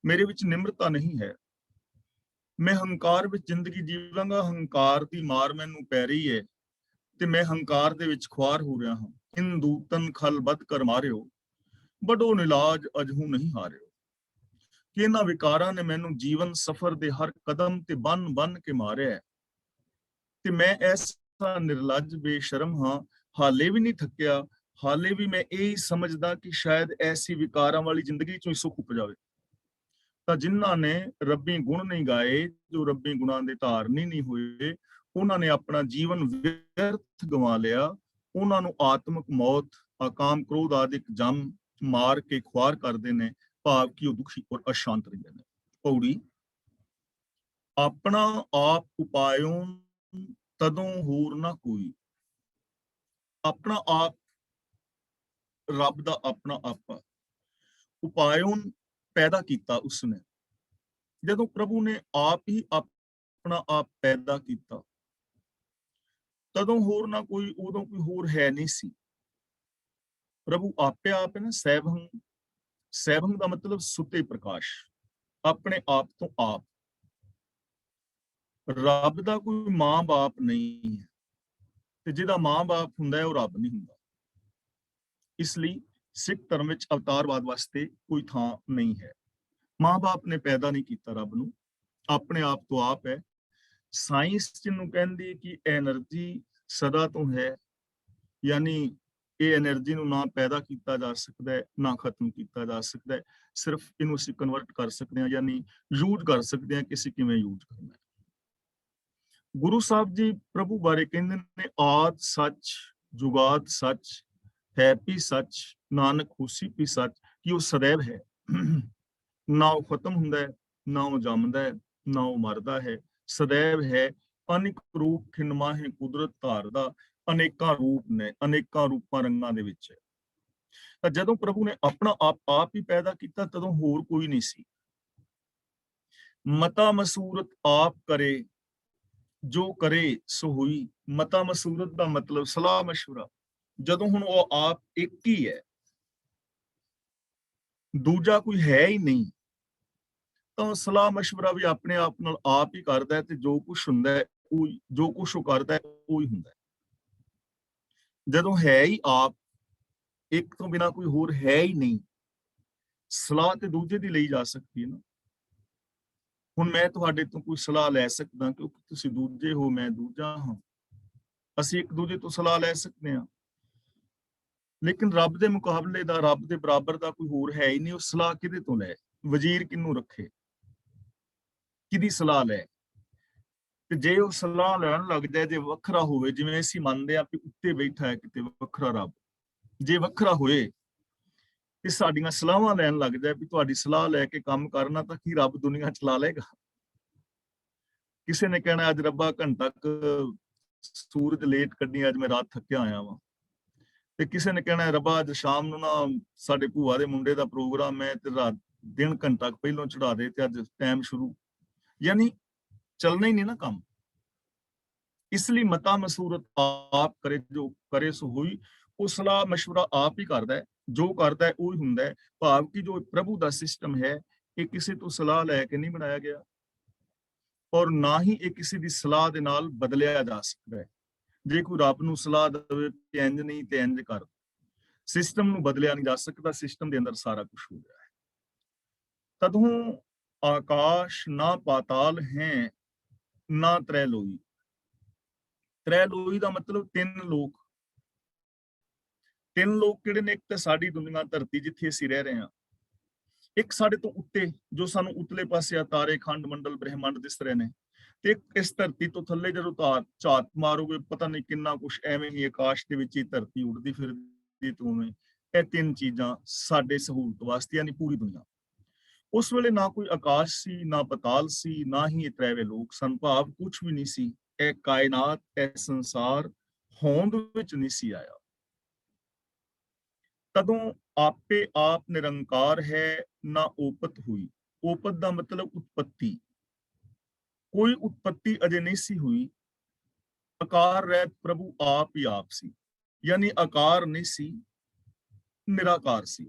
ਮੇਰੇ ਵਿੱਚ ਨਿਮਰਤਾ ਨਹੀਂ ਹੈ, ਮੈਂ ਹੰਕਾਰ ਵਿੱਚ ਜ਼ਿੰਦਗੀ ਜੀਵਾਂਗਾ, ਹੰਕਾਰ ਦੀ ਮਾਰ ਮੈਨੂੰ ਪੈ ਰਹੀ ਹੈ ਤੇ ਮੈਂ ਹੰਕਾਰ ਦੇ ਵਿੱਚ ਖੁਆਰ ਹੋ ਰਿਹਾ ਹਾਂ। ਹਿੰਦੂ ਤਨ ਖਲ ਬਦ ਕਰ ਮਾਰਿਓ, ਬੜੋ ਨਿਲਾਜ ਅਜਹੂ ਨਹੀਂ ਹਾਰਿਓ। ਕਿ ਇਹਨਾਂ ਵਿਕਾਰਾਂ ਨੇ ਮੈਨੂੰ ਜੀਵਨ ਸਫਰ ਦੇ ਹਰ ਕਦਮ ਤੇ ਬੰਨ ਕੇ ਮਾਰਿਆ ਤੇ ਮੈਂ ਐਸਾ ਨਿਰਲੱਜ ਬੇਸ਼ਰਮ ਹਾਂ, ਹਾਲੇ ਵੀ ਨਹੀਂ ਥੱਕਿਆ। ਹਾਲੇ ਵੀ ਮੈਂ ਇਹ ਸਮਝਦਾ ਕਿ ਸ਼ਾਇਦ ਐਸੀ ਵਿਕਾਰਾਂ ਵਾਲੀ ਜ਼ਿੰਦਗੀ ਚੋਂ ਹੀ ਸੁੱਖ ਉਪਜਾਵੇ। ਤਾਂ ਜਿਨ੍ਹਾਂ ਨੇ ਰੱਬੀ ਗੁਣ ਨਹੀਂ ਗਾਏ, ਜੋ ਰੱਬੀ ਗੁਣਾਂ ਦੇ ਧਾਰਨੀ ਨਹੀਂ ਹੋਏ, ਉਹਨਾਂ ਨੇ ਆਪਣਾ ਜੀਵਨ ਵਿਅਰਥ ਗਵਾ ਲਿਆ। ਉਹਨਾਂ ਨੂੰ ਆਤਮਿਕ ਮੌਤ, ਕਾਮ, ਕ੍ਰੋਧ ਆਦਿਕ ਜੰਮ ਮਾਰ ਕੇ ਖੁਆਰ ਕਰਦੇ ਨੇ, ਭਾਵ ਕਿ ਉਹ ਦੁਖੀ ਔਰ ਅਸ਼ਾਂਤ ਰਹਿੰਦੇ ਨੇ। ਪੌੜੀ, ਆਪਣਾ ਆਪ ਉਪਾਇਓ ਤਦੋਂ ਹੋਰ ਨਾ ਕੋਈ। ਆਪਣਾ ਆਪ, ਰੱਬ ਦਾ ਆਪਣਾ ਆਪਾ, ਉਪਾਇਓ ਪੈਦਾ ਕੀਤਾ ਉਸਨੇ। ਜਦੋਂ ਪ੍ਰਭੂ ਨੇ ਆਪ ਹੀ ਆਪਣਾ ਆਪ ਪੈਦਾ ਕੀਤਾ, ਤਦੋਂ ਹੋਰ ਨਾ ਕੋਈ, ਉਦੋਂ ਕੋਈ ਹੋਰ ਹੈ ਨਹੀਂ ਸੀ। ਪ੍ਰਭੂ ਆਪੇ ਆਪ ਹੈ ਨਾ, ਸੈਭੰ। ਸੈਭੰ ਦਾ ਮਤਲਬ ਸੁੱਤੇ ਪ੍ਰਕਾਸ਼, ਆਪਣੇ ਆਪ ਤੋਂ ਆਪ। ਰੱਬ ਦਾ ਕੋਈ ਮਾਂ ਬਾਪ ਨਹੀਂ ਹੈ ਤੇ ਜਿਹਦਾ ਮਾਂ ਬਾਪ ਹੁੰਦਾ ਹੈ ਉਹ ਰੱਬ ਨਹੀਂ ਹੁੰਦਾ। ਇਸ ਲਈ ਸਿੱਖ ਧਰਮ ਵਿੱਚ ਅਵਤਾਰਵਾਦ ਵਾਸਤੇ ਕੋਈ ਥਾਂ ਨਹੀਂ ਹੈ। ਮਾਂ ਬਾਪ ਨੇ ਪੈਦਾ ਨਹੀਂ ਕੀਤਾ ਰੱਬ ਨੂੰ, ਆਪਣੇ ਆਪ ਤੋਂ ਆਪ ਹੈ। ਸਾਇੰਸ ਜਿਹਨੂੰ ਕਹਿੰਦੀ ਕਿ ਐਨਰਜੀ ਸਦਾ ਤੋਂ ਹੈ, ਯਾਨੀ ਇਹ ਐਨਰਜੀ ਨੂੰ ਨਾ ਪੈਦਾ ਕੀਤਾ ਜਾ ਸਕਦਾ ਹੈ, ਨਾ ਖਤਮ ਕੀਤਾ ਜਾ ਸਕਦਾ ਹੈ। ਸਿਰਫ ਇਹਨੂੰ ਅਸੀਂ ਕਨਵਰਟ ਕਰ ਸਕਦੇ ਹਾਂ, ਯਾਨੀ ਯੂਜ਼ ਕਰ ਸਕਦੇ ਹਾਂ ਕਿ ਅਸੀਂ ਕਿਵੇਂ ਯੂਜ਼ ਕਰਨਾ ਹੈ। ਗੁਰੂ ਸਾਹਿਬ ਜੀ ਪ੍ਰਭੂ ਬਾਰੇ ਕਹਿੰਦੇ ਨੇ, ਆਦ ਸੱਚ, ਜੁਗਾਦ ਸੱਚ, ਹੈ ਵੀ ਸੱਚ, ਨਾਨਕ ਹੋਸੀ ਵੀ ਸੱਚ, ਕਿ ਉਹ ਸदैव ਹੈ। ਨਾ ਉਹ ਖਤਮ ਹੁੰਦਾ ਹੈ, ਨਾ ਉਹ ਜੰਮਦਾ ਹੈ, ਨਾ ਉਹ ਮਰਦਾ ਹੈ, ਸदैव ਹੈ। ਅਨੇਕ ਰੂਪ ਖਿਨਮਾਹੇ ਕੁਦਰਤ ਧਾਰਦਾ, ਅਨੇਕਾਂ ਰੂਪ ਨੇ, ਅਨੇਕਾਂ ਰੂਪਾਂ ਰੰਗਾਂ ਦੇ ਵਿੱਚ ਹੈ। ਤਾਂ ਜਦੋਂ ਪ੍ਰਭੂ ਨੇ ਆਪਣਾ ਆਪ ਹੀ ਪੈਦਾ ਕੀਤਾ, ਤਦੋਂ ਹੋਰ ਕੋਈ ਨਹੀਂ ਸੀ। ਮਤਾ ਮਸੂਰਤ ਆਪ ਕਰੇ, ਜੋ ਕਰੇ ਸੋ ਹੋਈ। ਮਤਾ ਮਸੂਰਤ ਦਾ ਮਤਲਬ ਸਲਾਹ ਮਸ਼ਵਰਾ। ਜਦੋਂ ਹੁਣ ਉਹ ਆਪ ਇੱਕ ਹੀ ਹੈ, ਦੂਜਾ ਕੋਈ ਹੈ ਹੀ ਨਹੀਂ, ਤਾਂ ਸਲਾਹ ਮਸ਼ਵਰਾ ਵੀ ਆਪਣੇ ਆਪ ਨਾਲ ਆਪ ਹੀ ਕਰਦਾ ਹੈ ਤੇ ਜੋ ਕੁਛ ਹੁੰਦਾ ਹੈ, ਉਹ ਜੋ ਕੁਛ ਉਹ ਕਰਦਾ ਹੈ ਉਹ ਹੀ ਹੁੰਦਾ ਹੈ। ਜਦੋਂ ਹੈ ਹੀ ਆਪ, ਇੱਕ ਤੋਂ ਬਿਨਾਂ ਕੋਈ ਹੋਰ ਹੈ ਹੀ ਨਹੀਂ, ਸਲਾਹ ਤੇ ਦੂਜੇ ਦੀ ਲਈ ਜਾ ਸਕਦੀ ਹੈ ਨਾ। ਹੁਣ ਮੈਂ ਤੁਹਾਡੇ ਤੋਂ ਕੋਈ ਸਲਾਹ ਲੈ ਸਕਦਾ ਕਿਉਂਕਿ ਤੁਸੀਂ ਦੂਜੇ ਹੋ, ਮੈਂ ਦੂਜਾ ਹਾਂ। ਅਸੀਂ ਇੱਕ ਦੂਜੇ ਤੋਂ ਸਲਾਹ ਲੈ ਸਕਦੇ ਹਾਂ, ਲੇਕਿਨ ਰੱਬ ਦੇ ਮੁਕਾਬਲੇ ਦਾ, ਰੱਬ ਦੇ ਬਰਾਬਰ ਦਾ ਕੋਈ ਹੋਰ ਹੈ ਹੀ ਨਹੀਂ। ਉਹ ਸਲਾਹ ਕਿਹਦੇ ਤੋਂ ਲੈ? ਵਜ਼ੀਰ ਕਿਹਨੂੰ ਰੱਖੇ, ਕਿਹਦੀ ਸਲਾਹ ਲੈ? ਤੇ ਜੇ ਉਹ ਸਲਾਹ ਲੈਣ ਲੱਗ ਜਾਏ, ਜੇ ਵੱਖਰਾ ਹੋਵੇ, ਜਿਵੇਂ ਅਸੀਂ ਮੰਨਦੇ ਹਾਂ ਕਿ ਉੱਤੇ ਬੈਠਾ ਹੈ ਕਿਤੇ ਵੱਖਰਾ ਰੱਬ, ਜੇ ਵੱਖਰਾ ਹੋਏ ਤੇ ਸਾਡੀਆਂ ਸਲਾਹਾਂ ਲੈਣ ਲੱਗ ਜਾਏ ਵੀ ਤੁਹਾਡੀ ਸਲਾਹ ਲੈ ਕੇ ਕੰਮ ਕਰਨਾ, ਤਾਂ ਕੀ ਰੱਬ ਦੁਨੀਆ ਚਲਾ ਲਏਗਾ? ਕਿਸੇ ਨੇ ਕਹਿਣਾ ਅੱਜ ਰੱਬਾ ਘੰਟਾ ਕੁ ਸੂਰਜ ਲੇਟ ਕੱਢੀ, ਅੱਜ ਮੈਂ ਰਾਤ ਥੱਕਿਆ ਆਇਆ ਵਾਂ। ਤੇ ਕਿਸੇ ਨੇ ਕਹਿਣਾ ਰੱਬਾ ਅੱਜ ਸ਼ਾਮ ਨੂੰ ਨਾ ਸਾਡੇ ਭੂਆ ਦੇ ਮੁੰਡੇ ਦਾ ਪ੍ਰੋਗਰਾਮ ਹੈ ਤੇ ਰਾਤ ਦਿਨ ਘੰਟਾ ਪਹਿਲਾਂ ਚੜਾ ਦੇ ਤੇ ਅੱਜ ਟਾਈਮ ਸ਼ੁਰੂ। ਯਾਨੀ ਚੱਲਣਾ ਹੀ ਨਹੀਂ ਨਾ ਕੰਮ। ਇਸ ਲਈ ਮਤਾ ਮਸੂਰਤ ਆਪ ਕਰੇ, ਜੋ ਕਰੇ ਸੋ ਹੋਈ। ਉਹ ਸਲਾਹ ਮਸ਼ਵਰਾ ਆਪ ਹੀ ਕਰਦਾ ਹੈ, ਜੋ ਕਰਦਾ ਹੈ ਉਹ ਹੀ ਹੁੰਦਾ ਹੈ। ਭਾਵ ਕਿ ਜੋ ਪ੍ਰਭੂ ਦਾ ਸਿਸਟਮ ਹੈ, ਇਹ ਕਿਸੇ ਤੋਂ ਸਲਾਹ ਲੈ ਕੇ ਨਹੀਂ ਬਣਾਇਆ ਗਿਆ, ਔਰ ਨਾ ਹੀ ਇਹ ਕਿਸੇ ਦੀ ਸਲਾਹ ਦੇ ਨਾਲ ਬਦਲਿਆ ਜਾ ਸਕਦਾ ਹੈ। ਜੇ ਕੋਈ ਰੱਬ ਨੂੰ ਸਲਾਹ ਦੇਵੇ ਕਿ ਇੰਜ ਨਹੀਂ ਤੇ ਇੰਜ ਕਰ, ਸਿਸਟਮ ਨੂੰ ਬਦਲਿਆ ਨਹੀਂ ਜਾ ਸਕਦਾ। ਸਿਸਟਮ ਦੇ ਅੰਦਰ ਸਾਰਾ ਕੁਝ ਹੋ ਰਿਹਾ ਹੈ। ਤਦੋਂ ਆਕਾਸ਼ ਨਾ ਪਾਤਾਲ ਹੈ, ਨਾ ਤ੍ਰੈ ਲੋਈ। ਤ੍ਰੈ ਲੋਈ ਦਾ ਮਤਲਬ ਤਿੰਨ ਲੋਕ। ਤਿੰਨ ਲੋਕ ਕਿਹੜੇ ਨੇ? ਇੱਕ ਤਾਂ ਸਾਡੀ ਦੁਨੀਆ, ਧਰਤੀ ਜਿੱਥੇ ਅਸੀਂ ਰਹਿ ਰਹੇ ਹਾਂ। ਇੱਕ ਸਾਡੇ ਤੋਂ ਉੱਤੇ, ਜੋ ਸਾਨੂੰ ਉਤਲੇ ਪਾਸੇ ਆ ਤਾਰੇ, ਖੰਡ ਮੰਡਲ, ਬ੍ਰਹਿਮੰਡ ਦਿਸ ਰਹੇ ਨੇ। ਤੇ ਇਸ ਧਰਤੀ ਤੋਂ ਥੱਲੇ ਜਦੋਂ ਝਾਤ ਮਾਰੋਗੇ, ਪਤਾ ਨਹੀਂ ਕਿੰਨਾ ਕੁਛ ਐਵੇਂ ਹੀ ਆਕਾਸ਼ ਦੇ ਵਿੱਚ ਹੀ ਧਰਤੀ ਉੱਡਦੀ ਫਿਰਦੀ ਤੇ ਉਵੇਂ। ਇਹ ਤਿੰਨ ਚੀਜ਼ਾਂ ਸਾਡੇ ਸਹੂਲਤ ਵਾਸਤੇ, ਯਾਨੀ ਪੂਰੀ ਦੁਨੀਆ। ਉਸ ਵੇਲੇ ਨਾ ਕੋਈ ਆਕਾਸ਼ ਸੀ, ਨਾ ਪਤਾਲ ਸੀ, ਨਾ ਹੀ ਇਹ ਤ੍ਰੈਵੇ ਲੋਕ ਸਨ, ਭਾਵ ਕੁਛ ਵੀ ਨਹੀਂ ਸੀ। ਇਹ ਕਾਇਨਾਤ, ਇਹ ਸੰਸਾਰ ਹੋਂਦ ਵਿੱਚ ਨਹੀਂ ਸੀ ਆਇਆ। ਤਦੋਂ ਆਪੇ ਆਪ ਨਿਰੰਕਾਰ ਹੈ, ਨਾ ਓਪਤ ਹੋਈ। ਓਪਤ ਦਾ ਮਤਲਬ ਉਤਪत्ति, ਕੋਈ ਉਤਪत्ति ਅਜੇ ਨਹੀਂ ਸੀ ਹੋਈ। ਆਕਾਰ ਰਹਿਤ ਪ੍ਰਭੂ ਆਪ ਹੀ ਆਪ ਸੀ, ਯਾਨੀ ਆਕਾਰ ਨਹੀਂ ਸੀ, ਨਿਰਾਕਾਰ ਸੀ।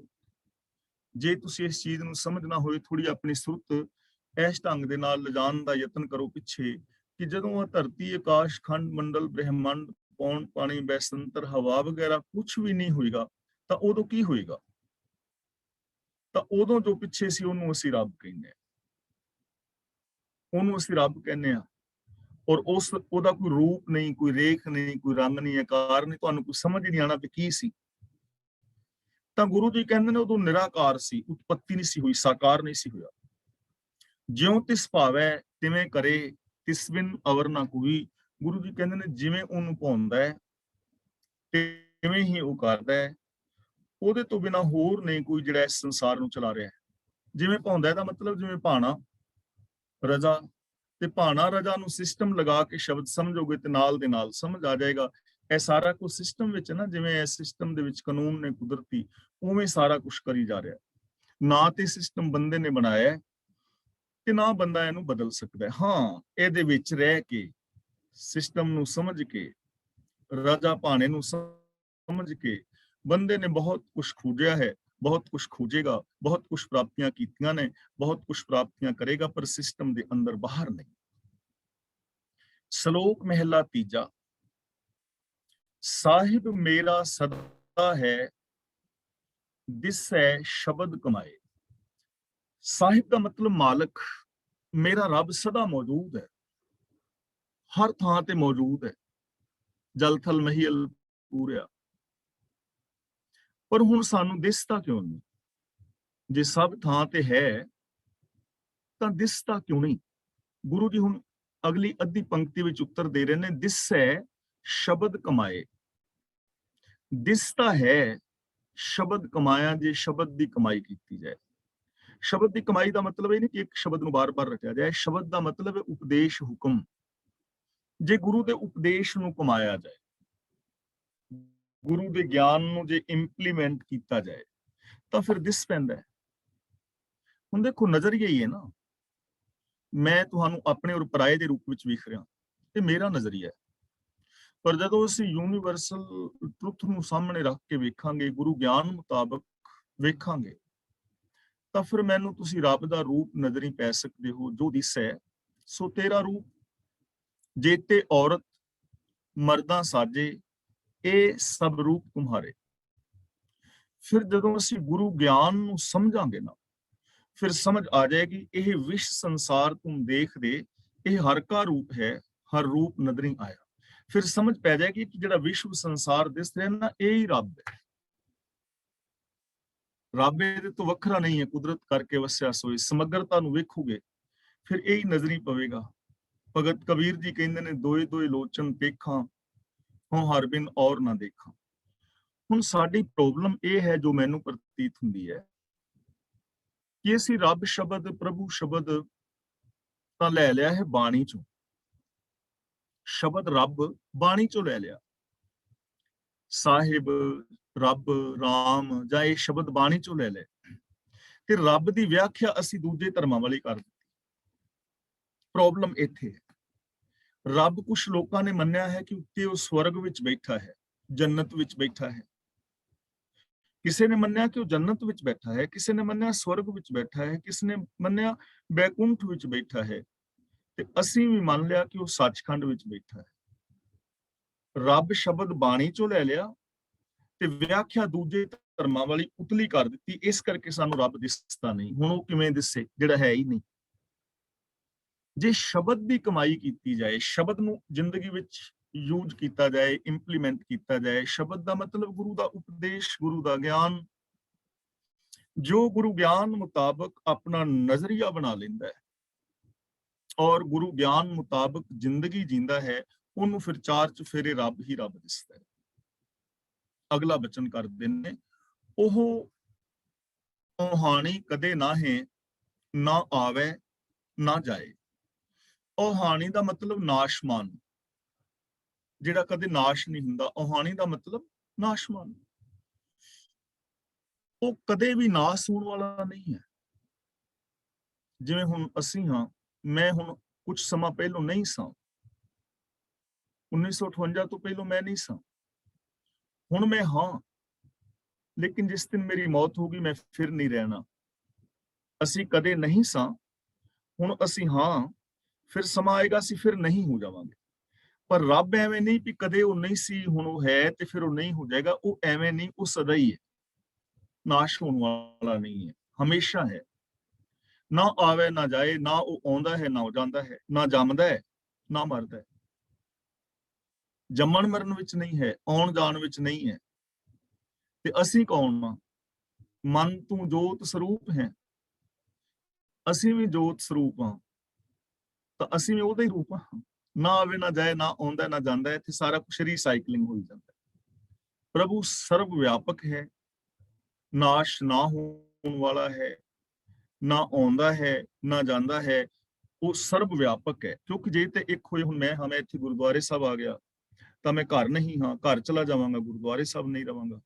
ਜੇ ਤੁਸੀਂ ਇਸ ਚੀਜ਼ ਨੂੰ ਸਮਝਣਾ ਹੋਏ, ਥੋੜੀ ਆਪਣੀ ਸੁਰਤ ਇਸ ਢੰਗ ਦੇ ਨਾਲ ਲਿਜਾਣ ਦਾ ਯਤਨ ਕਰੋ ਪਿੱਛੇ, ਕਿ ਜਦੋਂ ਆ ਧਰਤੀ, ਆਕਾਸ਼, ਖੰਡ ਮੰਡਲ, ਬ੍ਰਹਿਮੰਡ, ਪੌਣ, ਪਾਣੀ, ਬੈਸੰਤਰ, ਹਵਾ ਵਗੈਰਾ ਕੁਝ ਵੀ ਨਹੀਂ ਹੋਏਗਾ, ਤਾਂ ਉਦੋਂ ਕੀ ਹੋਏਗਾ? ਤਾਂ ਉਦੋਂ ਜੋ ਪਿੱਛੇ ਸੀ ਉਹਨੂੰ ਅਸੀਂ ਰੱਬ ਕਹਿੰਦੇ ਆ, ਉਹਨੂੰ ਅਸੀਂ ਰੱਬ ਕਹਿੰਦੇ ਆ। ਔਰ ਉਹਦਾ ਕੋਈ ਰੂਪ ਨਹੀਂ, ਕੋਈ ਰੇਖ ਨਹੀਂ, ਕੋਈ ਰੰਗ ਨਹੀਂ, ਆਕਾਰ ਨਹੀਂ, ਤੁਹਾਨੂੰ ਕੋਈ ਸਮਝ ਨਹੀਂ ਆਣਾ ਵੀ ਕੀ ਸੀ। ਤਾਂ ਗੁਰੂ ਜੀ ਕਹਿੰਦੇ ਨੇ ਉਦੋਂ ਨਿਰਾਕਾਰ ਸੀ, ਉਤਪत्ति ਨਹੀਂ ਸੀ ਹੋਈ, ਸਾਕਾਰ ਨਹੀਂ ਸੀ ਹੋਇਆ। ਜਿਉਂ ਤਿਸ ਭਾਵੈ ਤਿਵੇਂ ਕਰੇ, ਤਿਸ ਬਿਨ ਅਵਰ ਨਾ ਕੋਈ। ਗੁਰੂ ਜੀ ਕਹਿੰਦੇ ਨੇ ਜਿਵੇਂ ਉਹਨੂੰ ਭਾਉਂਦਾ ਹੈ ਤਿਵੇਂ ਹੀ ਉਹ ਕਰਦਾ ਹੈ, ਉਹਦੇ ਤੋਂ ਬਿਨਾ ਹੋਰ ਨਹੀਂ ਕੋਈ ਜਿਹੜਾ ਇਸ ਸੰਸਾਰ ਨੂੰ ਚਲਾ ਰਿਹਾ ਹੈ। ਜਿਵੇਂ ਭਾਉਂਦਾ ਹੈ ਦਾ ਮਤਲਬ ਜਿਵੇਂ ਭਾਣਾ, ਰਜਾ, ਤੇ ਭਾਣਾ ਰਜਾ ਨੂੰ ਸਿਸਟਮ ਲਗਾ ਕੇ ਸ਼ਬਦ ਸਮਝੋਗੇ ਤੇ ਨਾਲ ਦੇ ਨਾਲ ਸਮਝ ਆ ਜਾਏਗਾ। ਇਹ ਸਾਰਾ ਕੁਝ ਸਿਸਟਮ ਵਿੱਚ ਨਾ, ਜਿਵੇਂ ਇਸ ਸਿਸਟਮ ਦੇ ਵਿੱਚ ਕਾਨੂੰਨ ਨੇ ਕੁਦਰਤੀ, ਉਵੇਂ ਸਾਰਾ ਕੁਝ ਕਰੀ ਜਾ ਰਿਹਾ। ਨਾ ਤੇ ਸਿਸਟਮ ਬੰਦੇ ਨੇ ਬਣਾਇਆ ਤੇ ਨਾ ਬੰਦਾ ਇਹਨੂੰ ਬਦਲ ਸਕਦਾ। ਹਾਂ, ਇਹਦੇ ਵਿੱਚ ਰਹਿ ਕੇ, ਸਿਸਟਮ ਨੂੰ ਸਮਝ ਕੇ, ਰਾਜਾ ਭਾਣੇ ਨੂੰ ਸਮਝ ਕੇ ਬੰਦੇ ਨੇ ਬਹੁਤ ਕੁਝ ਖੋਜਿਆ ਹੈ, ਬਹੁਤ ਕੁਝ ਖੋਜੇਗਾ, ਬਹੁਤ ਕੁਝ ਪ੍ਰਾਪਤੀਆਂ ਕੀਤੀਆਂ ਨੇ, ਬਹੁਤ ਕੁਝ ਪ੍ਰਾਪਤੀਆਂ ਕਰੇਗਾ, ਪਰ ਸਿਸਟਮ ਦੇ ਅੰਦਰ ਬਾਹਰ ਨਹੀਂ। ਸ਼ਲੋਕ ਮਹਿਲਾ ਤੀਜਾ। ਸਾਹਿਬ ਮੇਰਾ ਸਦਾ ਹੈ, ਦਿਸੈ ਸ਼ਬਦ ਕਮਾਏ। ਸਾਹਿਬ ਦਾ ਮਤਲਬ ਮਾਲਕ, ਮੇਰਾ ਰੱਬ ਸਦਾ ਮੌਜੂਦ ਹੈ, ਹਰ ਥਾਂ ਤੇ ਮੌਜੂਦ ਹੈ, ਜਲ ਥਲ ਮਹੀਲ ਪੂਰਿਆ। ਪਰ ਹੁਣ ਸਾਨੂੰ ਦਿਸਦਾ ਕਿਉਂ ਨਹੀਂ? ਜੇ ਸਭ ਥਾਂ ਤੇ ਹੈ ਤਾਂ ਦਿਸਦਾ ਕਿਉਂ ਨਹੀਂ? ਗੁਰੂ ਜੀ ਹੁਣ ਅਗਲੀ ਅੱਧੀ ਪੰਕਤੀ ਵਿੱਚ ਉੱਤਰ ਦੇ ਰਹੇ ਨੇ, ਦਿਸੈ ਸ਼ਬਦ ਕਮਾਏ। ਦਿਸਦਾ ਹੈ, ਸ਼ਬਦ ਕਮਾਇਆ, ਜੇ ਸ਼ਬਦ ਦੀ ਕਮਾਈ ਕੀਤੀ ਜਾਏ। ਸ਼ਬਦ ਦੀ ਕਮਾਈ ਦਾ ਮਤਲਬ ਇਹ ਨਹੀਂ ਕਿ ਇੱਕ ਸ਼ਬਦ ਨੂੰ ਬਾਰ-ਬਾਰ ਰਟਿਆ ਜਾਏ। ਸ਼ਬਦ ਦਾ ਮਤਲਬ ਹੈ ਉਪਦੇਸ਼, ਹੁਕਮ। ਜੇ ਗੁਰੂ ਦੇ ਉਪਦੇਸ਼ ਨੂੰ ਕਮਾਇਆ ਜਾਏ, ਗੁਰੂ ਦੇ ਗਿਆਨ ਨੂੰ ਜੇ ਇੰਪਲੀਮੈਂਟ ਕੀਤਾ ਜਾਏ, ਤਾਂ ਫਿਰ ਦਿਸ ਪੈਂਦਾ ਹੈ। ਹੁਣ ਦੇਖੋ, ਨਜ਼ਰੀਆ ਹੀ ਹੈ ਨਾ। ਮੈਂ ਤੁਹਾਨੂੰ ਆਪਣੇ ਔਰ ਪਰਾਏ ਦੇ ਰੂਪ ਵਿੱਚ ਵੇਖ ਰਿਹਾ, ਇਹ ਮੇਰਾ ਨਜ਼ਰੀਆ ਹੈ। ਪਰ ਜਦੋਂ ਅਸੀਂ ਯੂਨੀਵਰਸਲ ਟਰੁੱਥ ਨੂੰ ਸਾਹਮਣੇ ਰੱਖ ਕੇ ਵੇਖਾਂਗੇ, ਗੁਰੂ ਗਿਆਨ ਮੁਤਾਬਕ ਵੇਖਾਂਗੇ, ਤਾਂ ਫਿਰ ਮੈਨੂੰ ਤੁਸੀਂ ਰੱਬ ਦਾ ਰੂਪ ਨਜ਼ਰੀ ਪੈ ਸਕਦੇ ਹੋ, ਜੋ ਦਿਸੈ ਸੋ ਤੇਰਾ ਰੂਪ। ਜੇਤੇ ਔਰਤ ਮਰਦਾਂ ਸਾਜੇ, ਇਹ ਸਭ ਰੂਪ ਤੁਮਹਾਰੇ। ਫਿਰ ਜਦੋਂ ਅਸੀਂ ਗੁਰੂ ਗਿਆਨ ਨੂੰ ਸਮਝਾਂਗੇ ਨਾ, ਫਿਰ ਸਮਝ ਆ ਜਾਏਗੀ ਇਹ ਵਿਸ਼ ਸੰਸਾਰ ਤੁਮ ਦੇਖਦੇ, ਇਹ ਹਰ ਕਾ ਰੂਪ ਹੈ, ਹਰ ਰੂਪ ਨਦਰੀ ਆਇਆ। ਫਿਰ ਸਮਝ ਪੈ ਜਾਏਗੀ ਕਿ ਜਿਹੜਾ ਵਿਸ਼ਵ ਸੰਸਾਰ ਦਿਸ ਰਿਹਾ ਨਾ, ਇਹ ਹੀ ਰੱਬ ਹੈ। ਰੱਬ ਇਹਦੇ ਤੋਂ ਵੱਖਰਾ ਨਹੀਂ ਹੈ, ਕੁਦਰਤ ਕਰਕੇ ਵਸਿਆ ਸੋਈ। ਸਮਗਰਤਾ ਨੂੰ ਵੇਖੋਗੇ ਫਿਰ ਇਹ ਹੀ ਨਜ਼ਰੀ ਪਵੇਗਾ। ਭਗਤ ਕਬੀਰ ਜੀ ਕਹਿੰਦੇ ਨੇ, ਦੋਏ ਦੋਏ ਲੋਚਨ ਪੇਖਾਂ, ਹੋਂ ਹਰ ਬਿਨ ਔਰ ਨਾ ਦੇਖਾਂ। ਹੁਣ ਸਾਡੀ ਪ੍ਰੋਬਲਮ ਇਹ ਹੈ, ਜੋ ਮੈਨੂੰ ਪ੍ਰਤੀਤ ਹੁੰਦੀ ਹੈ, ਕਿ ਅਸੀਂ ਰੱਬ ਸ਼ਬਦ, ਪ੍ਰਭੂ ਸ਼ਬਦ ਤਾਂ ਲੈ ਲਿਆ ਹੈ ਬਾਣੀ ਚੋਂ। ਸ਼ਬਦ ਰੱਬ ਬਾਣੀ ਚੋਂ ਲੈ ਲਿਆ। ਸਾਹਿਬ, ਰੱਬ, ਰਾਮ ਜਾਂ ਇਹ ਸ਼ਬਦ ਬਾਣੀ ਚੋਂ ਲੈ ਲਏ, ਤੇ ਰੱਬ ਦੀ ਵਿਆਖਿਆ ਅਸੀਂ ਦੂਜੇ ਧਰਮਾਂ ਵਾਲੀ ਕਰ ਦਿੱਤੀ। ਪ੍ਰੋਬਲਮ ਇੱਥੇ ਹੈ। ਰੱਬ ਕੁਝ ਲੋਕਾਂ ਨੇ ਮੰਨਿਆ ਹੈ ਕਿ ਉੱਤੇ ਉਹ ਸਵਰਗ ਵਿੱਚ ਬੈਠਾ ਹੈ, ਜੰਨਤ ਵਿੱਚ ਬੈਠਾ ਹੈ। ਕਿਸੇ ਨੇ ਮੰਨਿਆ ਕਿ ਉਹ ਜੰਨਤ ਵਿੱਚ ਬੈਠਾ ਹੈ, ਕਿਸੇ ਨੇ ਮੰਨਿਆ ਸਵਰਗ ਵਿੱਚ ਬੈਠਾ ਹੈ, ਕਿਸੇ ਨੇ ਮੰਨਿਆ ਬੈਕੁੰਠ ਵਿੱਚ ਬੈਠਾ ਹੈ, ਤੇ ਅਸੀਂ ਵੀ ਮੰਨ ਲਿਆ ਕਿ ਉਹ ਸੱਚਖੰਡ ਵਿੱਚ ਬੈਠਾ ਹੈ। ਰੱਬ ਸ਼ਬਦ ਬਾਣੀ ਚੋਂ ਲੈ ਲਿਆ ਤੇ ਵਿਆਖਿਆ ਦੂਜੇ ਧਰਮਾਂ ਵਾਲੀ ਉਤਲੀ ਕਰ ਦਿੱਤੀ। ਇਸ ਕਰਕੇ ਸਾਨੂੰ ਰੱਬ ਦਿਸਦਾ ਨਹੀਂ। ਹੁਣ ਉਹ ਕਿਵੇਂ ਦਿਸੇ ਜਿਹੜਾ ਹੈ ਹੀ ਨਹੀਂ? ਜੇ ਸ਼ਬਦ ਦੀ ਕਮਾਈ ਕੀਤੀ ਜਾਏ, ਸ਼ਬਦ ਨੂੰ ਜ਼ਿੰਦਗੀ ਵਿੱਚ ਯੂਜ਼ ਕੀਤਾ ਜਾਏ, ਇੰਪਲੀਮੈਂਟ ਕੀਤਾ ਜਾਏ। ਸ਼ਬਦ ਦਾ ਮਤਲਬ ਗੁਰੂ ਦਾ ਉਪਦੇਸ਼, ਗੁਰੂ ਦਾ ਗਿਆਨ, ਜੋ ਗੁਰੂ ਗਿਆਨ ਮੁਤਾਬਕ ਆਪਣਾ ਨਜ਼ਰੀਆ ਬਣਾ ਲੈਂਦਾ ਹੈ ਔਰ ਗੁਰੂ ਗਿਆਨ ਮੁਤਾਬਕ ਜ਼ਿੰਦਗੀ ਜੀਂਦਾ ਹੈ, ਉਹਨੂੰ ਫਿਰ ਚਾਰ ਚੁਫੇਰੇ ਰੱਬ ਹੀ ਰੱਬ ਦਿਸਦਾ ਹੈ। ਅਗਲਾ ਬਚਨ ਕਰਦੇ ਨੇ, ਉਹ ਹਾਣੀ ਕਦੇ ਨਾ ਹੈ, ਨਾ ਆਵੇ ਨਾ ਜਾਏ। ਉਹ ਹਾਣੀ ਦਾ ਮਤਲਬ ਨਾਸ਼ਮਾਨ, ਜਿਹੜਾ ਕਦੇ ਨਾਸ਼ ਨਹੀਂ ਹੁੰਦਾ। ਉਹ ਹਾਣੀ ਦਾ ਮਤਲਬ ਨਾਸ਼ਮਾਨ, ਉਹ ਕਦੇ ਵੀ ਨਾਸ ਹੋਣ ਵਾਲਾ ਨਹੀਂ ਹੈ। ਜਿਵੇਂ ਹੁਣ ਅਸੀਂ ਹਾਂ, ਮੈਂ ਹੁਣ ਕੁਝ ਸਮਾਂ ਪਹਿਲੋਂ ਨਹੀਂ ਸਾਂ, 1958 ਤੋਂ ਪਹਿਲੋਂ ਮੈਂ ਨਹੀਂ ਸਾਂ, ਹੁਣ ਮੈਂ ਹਾਂ, ਲੇਕਿਨ ਜਿਸ ਦਿਨ ਮੇਰੀ ਮੌਤ ਹੋਗੀ ਮੈਂ ਫਿਰ ਨਹੀਂ ਰਹਿਣਾ। ਅਸੀਂ ਕਦੇ ਨਹੀਂ ਸਾਂ, ਹੁਣ ਅਸੀਂ ਹਾਂ, ਫਿਰ ਸਮਾਂ ਆਏਗਾ ਅਸੀਂ ਫਿਰ ਨਹੀਂ ਹੋ ਜਾਵਾਂਗੇ। ਪਰ ਰੱਬ ਐਵੇਂ ਨਹੀਂ ਵੀ ਕਦੇ ਉਹ ਨਹੀਂ ਸੀ ਹੁਣ ਉਹ ਹੈ ਤੇ ਫਿਰ ਉਹ ਨਹੀਂ ਹੋ ਜਾਏਗਾ। ਉਹ ਐਵੇਂ ਨਹੀਂ, ਉਹ ਸਦਾ ਹੀ ਹੈ, ਨਾਸ਼ ਹੋਣ ਵਾਲਾ ਨਹੀਂ ਹੈ, ਹਮੇਸ਼ਾ ਹੈ। ਨਾ ਆਵੇ ਨਾ ਜਾਏ, ਨਾ ਉਹ ਆਉਂਦਾ ਹੈ ਨਾ ਉਹ ਜਾਂਦਾ ਹੈ, ਨਾ ਜੰਮਦਾ ਹੈ ਨਾ ਮਰਦਾ ਹੈ। ਜੰਮਣ ਮਰਨ ਵਿੱਚ ਨਹੀਂ ਹੈ, ਆਉਣ ਜਾਣ ਵਿੱਚ ਨਹੀਂ ਹੈ। ਤੇ ਅਸੀਂ ਕੌਣ ਹਾਂ? ਮਨ ਤੂੰ ਜੋਤ ਸਰੂਪ ਹੈ, ਅਸੀਂ ਵੀ ਜੋਤ ਸਰੂਪ ਹਾਂ, ਤਾਂ ਅਸੀਂ ਵੀ ਉਹਦਾ ਹੀ ਰੂਪ ਹਾਂ। ਨਾ ਆਵੇ ਨਾ ਜਾਏ, ਨਾ ਆਉਂਦਾ ਨਾ ਜਾਂਦਾ, ਇੱਥੇ ਸਾਰਾ ਕੁਛ ਰੀਸਾਈਕਲਿੰਗ ਹੋਈ ਜਾਂਦਾ। ਪ੍ਰਭੂ ਸਰਬ ਵਿਆਪਕ ਹੈ, ਨਾਸ਼ ਨਾ ਹੋਣ ਵਾਲਾ ਹੈ, ਨਾ ਆਉਂਦਾ ਹੈ ਨਾ ਜਾਂਦਾ ਹੈ, ਉਹ ਸਰਬ ਵਿਆਪਕ ਹੈ। ਕਿਉਂਕਿ ਜੇ ਤੇ ਇੱਕ ਹੋਏ, ਹੁਣ ਮੈਂ ਹਾਂ, ਮੈਂ ਇੱਥੇ ਗੁਰਦੁਆਰੇ ਸਾਹਿਬ ਆ ਗਿਆ ਤਾਂ ਮੈਂ ਘਰ ਨਹੀਂ ਹਾਂ, ਘਰ ਚਲਾ ਜਾਵਾਂਗਾ, ਗੁਰਦੁਆਰੇ ਸਾਹਿਬ ਨਹੀਂ ਰਵਾਂਗਾ।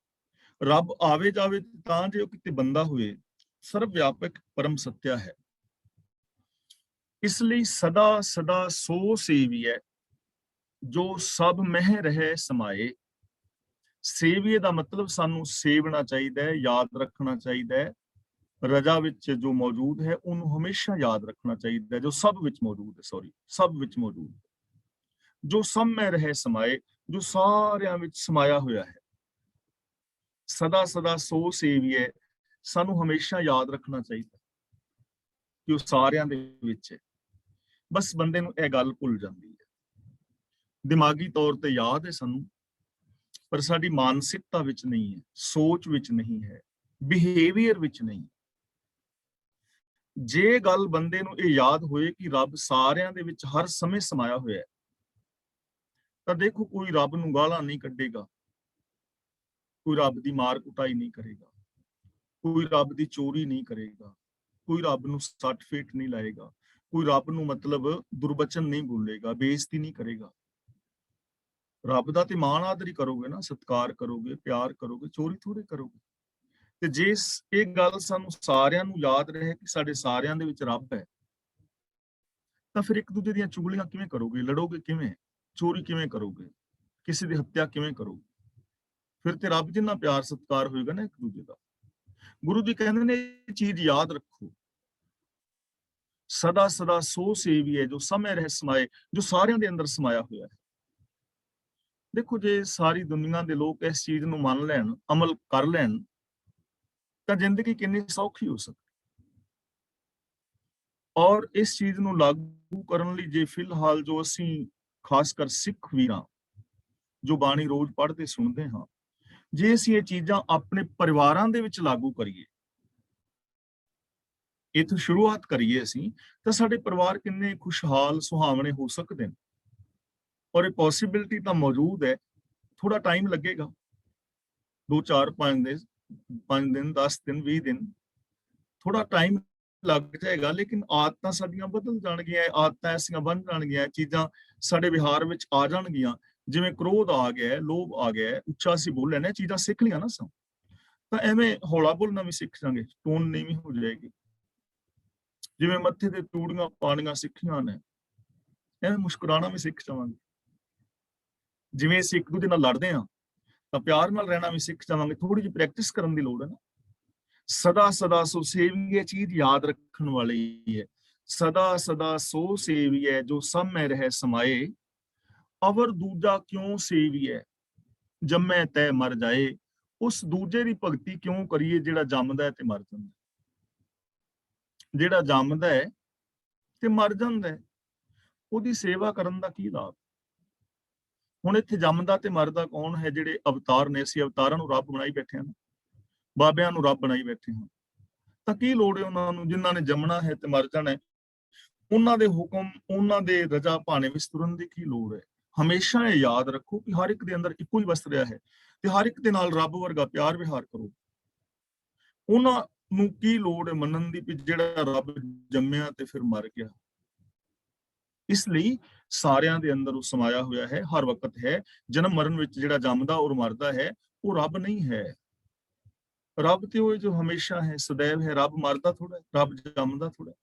ਰੱਬ ਆਵੇ ਜਾਵੇ ਤਾਂ ਜੇ ਉਹ ਕਿਤੇ ਬੰਦਾ ਹੋਏ, ਸਰਬ ਵਿਆਪਕ ਪਰਮ ਸੱਤਿਆ ਹੈ। ਇਸ ਲਈ ਸਦਾ ਸਦਾ ਸੋ ਸੇਵੀਐ, ਜੋ ਸਭ ਮਹਿ ਰਹੇ ਸਮਾਏ। ਸੇਵੀਏ ਦਾ ਮਤਲਬ ਸਾਨੂੰ ਸੇਵਣਾ ਚਾਹੀਦਾ ਹੈ, ਯਾਦ ਰੱਖਣਾ ਚਾਹੀਦਾ ਹੈ। ਰਜਾ ਵਿੱਚ ਜੋ ਮੌਜੂਦ ਹੈ ਉਹਨੂੰ ਹਮੇਸ਼ਾ ਯਾਦ ਰੱਖਣਾ ਚਾਹੀਦਾ ਹੈ, ਜੋ ਸਭ ਵਿੱਚ ਮੌਜੂਦ ਹੈ, ਸਭ ਵਿੱਚ ਮੌਜੂਦ ਹੈ। ਜੋ ਸਭ ਮਹਿ ਰਹੇ ਸਮਾਏ, ਜੋ ਸਾਰਿਆਂ ਵਿੱਚ ਸਮਾਇਆ ਹੋਇਆ ਹੈ। ਸਦਾ ਸਦਾ ਸੋ ਸੇਵੀਐ, ਸਾਨੂੰ ਹਮੇਸ਼ਾ ਯਾਦ ਰੱਖਣਾ ਚਾਹੀਦਾ ਕਿ ਉਹ ਸਾਰਿਆਂ ਦੇ ਵਿੱਚ ਹੈ। ਬਸ ਬੰਦੇ ਨੂੰ ਇਹ ਗੱਲ ਭੁੱਲ ਜਾਂਦੀ ਹੈ। ਦਿਮਾਗੀ ਤੌਰ ਤੇ ਯਾਦ ਹੈ ਸਾਨੂੰ, ਪਰ ਸਾਡੀ ਮਾਨਸਿਕਤਾ ਵਿੱਚ ਨਹੀਂ ਹੈ, ਸੋਚ ਵਿੱਚ ਨਹੀਂ ਹੈ, ਬਿਹੇਵੀਅਰ ਵਿੱਚ ਨਹੀਂ। ਜੇ ਗੱਲ ਬੰਦੇ ਨੂੰ ਇਹ ਯਾਦ ਹੋਏ ਕਿ ਰੱਬ ਸਾਰਿਆਂ ਦੇ ਵਿੱਚ ਹਰ ਸਮੇਂ ਸਮਾਇਆ ਹੋਇਆ ਹੈ, ਤਾਂ ਦੇਖੋ ਕੋਈ ਰੱਬ ਨੂੰ ਗਾਲਾਂ ਨਹੀਂ ਕੱਢੇਗਾ, ਕੋਈ ਰੱਬ ਦੀ ਮਾਰ ਕੁਟਾਈ ਨਹੀਂ ਕਰੇਗਾ, ਕੋਈ ਰੱਬ ਦੀ ਚੋਰੀ ਨਹੀਂ ਕਰੇਗਾ, ਕੋਈ ਰੱਬ ਨੂੰ ਸੱਟ ਫੇਟ ਨਹੀਂ ਲਾਏਗਾ, ਕੋਈ ਰੱਬ ਨੂੰ ਮਤਲਬ ਦੁਰਬਚਨ ਨਹੀਂ ਬੋਲੇਗਾ, ਬੇਇੱਜ਼ਤੀ ਨਹੀਂ ਕਰੇਗਾ। ਰੱਬ ਦਾ ਤੇ ਮਾਣ ਆਦਰ ਹੀ ਕਰੋਗੇ ਨਾ, ਸਤਿਕਾਰ ਕਰੋਗੇ, ਪਿਆਰ ਕਰੋਗੇ, ਚੋਰੀ ਥੋੜੇ ਕਰੋਗੇ। ਤੇ ਜੇ ਇਹ ਗੱਲ ਸਾਨੂੰ ਸਾਰਿਆਂ ਨੂੰ ਯਾਦ ਰਹੇ ਕਿ ਸਾਡੇ ਸਾਰਿਆਂ ਦੇ ਵਿੱਚ ਰੱਬ ਹੈ, ਤਾਂ ਫਿਰ ਇੱਕ ਦੂਜੇ ਦੀਆਂ ਚੁਗਲੀਆਂ ਕਿਵੇਂ ਕਰੋਗੇ, ਲੜੋਗੇ ਕਿਵੇਂ, ਚੋਰੀ ਕਿਵੇਂ ਕਰੋਗੇ, ਕਿਸੇ ਦੀ ਹੱਤਿਆ ਕਿਵੇਂ ਕਰੋਗੇ? ਫਿਰ ਤੇ ਰੱਬ ਜਿੰਨਾ ਪਿਆਰ ਸਤਿਕਾਰ ਹੋਏਗਾ ਨਾ ਇੱਕ ਦੂਜੇ ਦਾ। ਗੁਰੂ ਜੀ ਕਹਿੰਦੇ ਨੇ ਇਹ ਚੀਜ਼ ਯਾਦ ਰੱਖੋ, ਸਦਾ ਸਦਾ ਸੋ ਸੇਵੀਐ, ਜੋ ਸਮੇਂ ਰਹਿ ਸਮਾਏ, ਜੋ ਸਾਰਿਆਂ ਦੇ ਅੰਦਰ ਸਮਾਇਆ ਹੋਇਆ ਹੈ। ਦੇਖੋ ਜੇ ਸਾਰੀ ਦੁਨੀਆ ਦੇ ਲੋਕ ਇਸ ਚੀਜ਼ ਨੂੰ ਮੰਨ ਲੈਣ, ਅਮਲ ਕਰ ਲੈਣ, ਤਾਂ ਜ਼ਿੰਦਗੀ ਕਿੰਨੀ ਸੌਖੀ ਹੋ ਸਕਦੀ। ਔਰ ਇਸ ਚੀਜ਼ ਨੂੰ ਲਾਗੂ ਕਰਨ ਲਈ ਜੇ ਫਿਲਹਾਲ ਜੋ ਅਸੀਂ ਖਾਸ ਕਰ ਸਿੱਖ ਵੀਰਾਂ ਜੋ ਬਾਣੀ ਰੋਜ਼ ਪੜ੍ਹਦੇ ਸੁਣਦੇ ਹਾਂ, ਜੇ ਅਸੀਂ ਇਹ ਚੀਜ਼ਾਂ ਆਪਣੇ ਪਰਿਵਾਰਾਂ ਦੇ ਵਿੱਚ ਲਾਗੂ ਕਰੀਏ, ਇੱਥੋਂ ਸ਼ੁਰੂਆਤ ਕਰੀਏ ਅਸੀਂ, ਤਾਂ ਸਾਡੇ ਪਰਿਵਾਰ ਕਿੰਨੇ ਖੁਸ਼ਹਾਲ ਸੁਹਾਵਣੇ ਹੋ ਸਕਦੇ ਨੇ। ਔਰ ਇਹ ਪੋਸੀਬਿਲਿਟੀ ਤਾਂ ਮੌਜੂਦ ਹੈ। ਥੋੜਾ ਟਾਈਮ ਲੱਗੇਗਾ, 2 4 5 ਦਿਨ 10 ਦਿਨ 20 ਦਿਨ, ਥੋੜਾ ਟਾਈਮ ਲੱਗ ਜਾਏਗਾ, ਲੇਕਿਨ ਆਦਤਾਂ ਸਾਡੀਆਂ ਬਦਲ ਜਾਣਗੀਆਂ, ਆਦਤਾਂ ਐਸੀਆਂ ਬਣ ਜਾਣਗੀਆਂ, ਚੀਜ਼ਾਂ ਸਾਡੇ ਵਿਹਾਰ ਵਿੱਚ ਆ ਜਾਣਗੀਆਂ। ਜਿਵੇਂ ਕ੍ਰੋਧ ਆ ਗਿਆ, ਲੋਭ ਆ ਗਿਆ, ਉੱਚਾ ਅਸੀਂ ਬੋਲੇ ਨੇ, ਚੀਜ਼ਾਂ ਸਿੱਖ ਲਈਆਂ ਨਾ ਸਾਂ, ਤਾਂ ਐਵੇਂ ਹੌਲਾ ਬੋਲਣਾ ਵੀ ਸਿੱਖ ਜਾਵਾਂਗੇ, ਟੋਨ ਨੀਵੀਂ ਹੋ ਜਾਏਗੀ। ਜਿਵੇਂ ਮੱਥੇ ਤੇ ਤੂੜੀਆਂ ਪਾਣੀਆਂ ਸਿੱਖੀਆਂ ਨੇ, ਐਵੇਂ ਮੁਸਕਰਾਉਣਾ ਵੀ ਸਿੱਖ ਜਾਵਾਂਗੇ। ਜਿਵੇਂ ਅਸੀਂ ਇੱਕ ਦੂਜੇ ਨਾਲ ਲੜਦੇ ਹਾਂ ਤਾਂ ਪਿਆਰ ਨਾਲ ਰਹਿਣਾ ਵੀ ਸਿੱਖ ਜਾਵਾਂਗੇ। ਥੋੜੀ ਜਿਹੀ ਪ੍ਰੈਕਟਿਸ ਕਰਨ ਦੀ ਲੋੜ ਹੈ ਨਾ। ਸਦਾ ਸਦਾ ਸੋ ਸੇਵੀਐ ਚੀਜ਼ ਯਾਦ ਰੱਖਣ ਵਾਲੀ ਹੈ। ਸਦਾ ਸਦਾ ਸੋ ਸੇਵੀਐ, ਜੋ ਸਭ ਮੈਂ ਰਹਿ ਸਮਾਏ। ਅਵਰ ਦੂਜਾ ਕਿਉਂ ਸੇਵੀਐ, ਜੰਮੈ ਤੈ ਮਰ ਜਾਏ। ਉਸ ਦੂਜੇ ਦੀ ਭਗਤੀ ਕਿਉਂ ਕਰੀਏ ਜਿਹੜਾ ਜੰਮਦਾ ਹੈ ਤੇ ਮਰ ਜਾਂਦਾ, ਜਿਹੜਾ ਜੰਮਦਾ ਹੈ ਤੇ ਮਰ ਜਾਂਦਾ ਹੈ, ਉਹਦੀ ਸੇਵਾ ਕਰਨ ਦਾ ਕੀ ਲਾਭ? ਹੁਣ ਇੱਥੇ ਜੰਮਦਾ ਤੇ ਮਰਦਾ ਕੌਣ ਹੈ? ਜਿਹੜੇ ਅਵਤਾਰ ਨੇ, ਅਸੀਂ ਅਵਤਾਰਾਂ ਨੂੰ ਰੱਬ ਬਣਾਈ ਬੈਠੇ ਹਾਂ, ਬਾਬਿਆਂ ਨੂੰ ਰੱਬ ਬਣਾਈ ਬੈਠੇ ਹਾਂ, ਤਾਂ ਕੀ ਲੋੜ ਹੈ ਉਹਨਾਂ ਨੂੰ? ਜਿਨ੍ਹਾਂ ਨੇ ਜੰਮਣਾ ਹੈ ਤੇ ਮਰ ਜਾਣਾ ਹੈ, ਉਹਨਾਂ ਦੇ ਹੁਕਮ, ਉਹਨਾਂ ਦੇ ਰਜ਼ਾ ਭਾਣੇ ਵਿੱਚ ਤੁਰਨ ਦੀ ਕੀ ਲੋੜ ਹੈ। ਹਮੇਸ਼ਾ ਇਹ ਯਾਦ ਰੱਖੋ ਕਿ ਹਰ ਇੱਕ ਦੇ ਅੰਦਰ ਇੱਕੋ ਹੀ ਵਸ ਰਿਹਾ ਹੈ ਤੇ ਹਰ ਇੱਕ ਦੇ ਨਾਲ ਰੱਬ ਵਰਗਾ ਪਿਆਰ ਵਿਹਾਰ ਕਰੋ। ਉਹਨਾਂ ਨੂੰ ਕੀ ਲੋੜ ਹੈ ਮੰਨਣ ਦੀ ਕਿ ਜਿਹੜਾ ਰੱਬ ਜੰਮਿਆ ਤੇ ਫਿਰ ਮਰ ਗਿਆ। ਇਸ ਲਈ ਸਾਰਿਆਂ ਦੇ ਅੰਦਰ ਉਹ ਸਮਾਇਆ ਹੋਇਆ ਹੈ, ਹਰ ਵਕਤ ਹੈ। ਜਨਮ ਮਰਨ ਵਿੱਚ ਜਿਹੜਾ ਜੰਮਦਾ ਔਰ ਮਰਦਾ ਹੈ ਉਹ ਰੱਬ ਨਹੀਂ ਹੈ। ਰੱਬ ਤੇ ਉਹ ਜੋ ਹਮੇਸ਼ਾ ਹੈ, ਸदैव ਹੈ। ਰੱਬ ਮਰਦਾ ਥੋੜਾ, ਰੱਬ ਜੰਮਦਾ ਥੋੜਾ।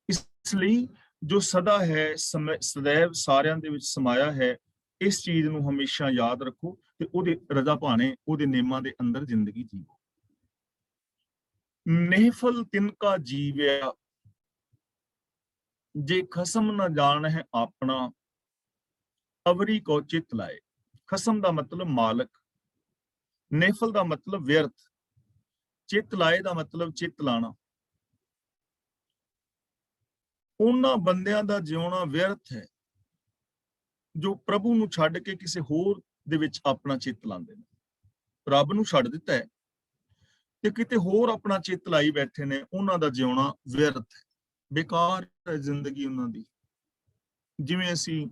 ਇਸ ਲਈ ਜੋ ਸਦਾ ਹੈ, ਸदैव ਸਾਰਿਆਂ ਦੇ ਵਿੱਚ ਸਮਾਇਆ ਹੈ, ਇਸ ਚੀਜ਼ ਨੂੰ ਹਮੇਸ਼ਾ ਯਾਦ ਰੱਖੋ ਤੇ ਉਹਦੇ ਰਜ਼ਾ ਭਾਣੇ, ਉਹਦੇ ਨੇਮਾਂ ਦੇ ਅੰਦਰ ਜ਼ਿੰਦਗੀ ਜੀਵੋ। ਨਿਹਫਲ ਤਿਨਕਾ ਜੀਵਿਆ, ਜੇ ਖਸਮ ਨਾ ਜਾਣ ਹੈ ਆਪਣਾ, ਅਵਰੀ ਕੋ ਚਿਤ ਲਾਏ। ਖਸਮ ਦਾ ਮਤਲਬ ਮਾਲਕ, ਨਿਹਫਲ ਦਾ ਮਤਲਬ ਵਿਅਰਥ, ਚਿਤ ਲਾਏ ਦਾ ਮਤਲਬ ਚਿਤ ਲਾਣਾ। ਉਹਨਾਂ ਬੰਦਿਆਂ ਦਾ ਜਿਉਣਾ ਵਿਅਰਥ ਹੈ ਜੋ ਪ੍ਰਭੂ ਨੂੰ ਛੱਡ ਕੇ ਕਿਸੇ ਹੋਰ ਦੇ ਵਿੱਚ ਆਪਣਾ ਚਿੱਤ ਲਾਉਂਦੇ ਨੇ। ਰੱਬ ਨੂੰ ਛੱਡ ਦਿੱਤਾ ਹੈ ਤੇ ਕਿਤੇ ਹੋਰ ਆਪਣਾ ਚਿੱਤ ਲਾਈ ਬੈਠੇ ਨੇ, ਉਹਨਾਂ ਦਾ ਜਿਉਣਾ ਵਿਅਰਥ ਹੈ, ਬੇਕਾਰ ਹੈ ਜ਼ਿੰਦਗੀ ਉਹਨਾਂ ਦੀ। ਜਿਵੇਂ ਅਸੀਂ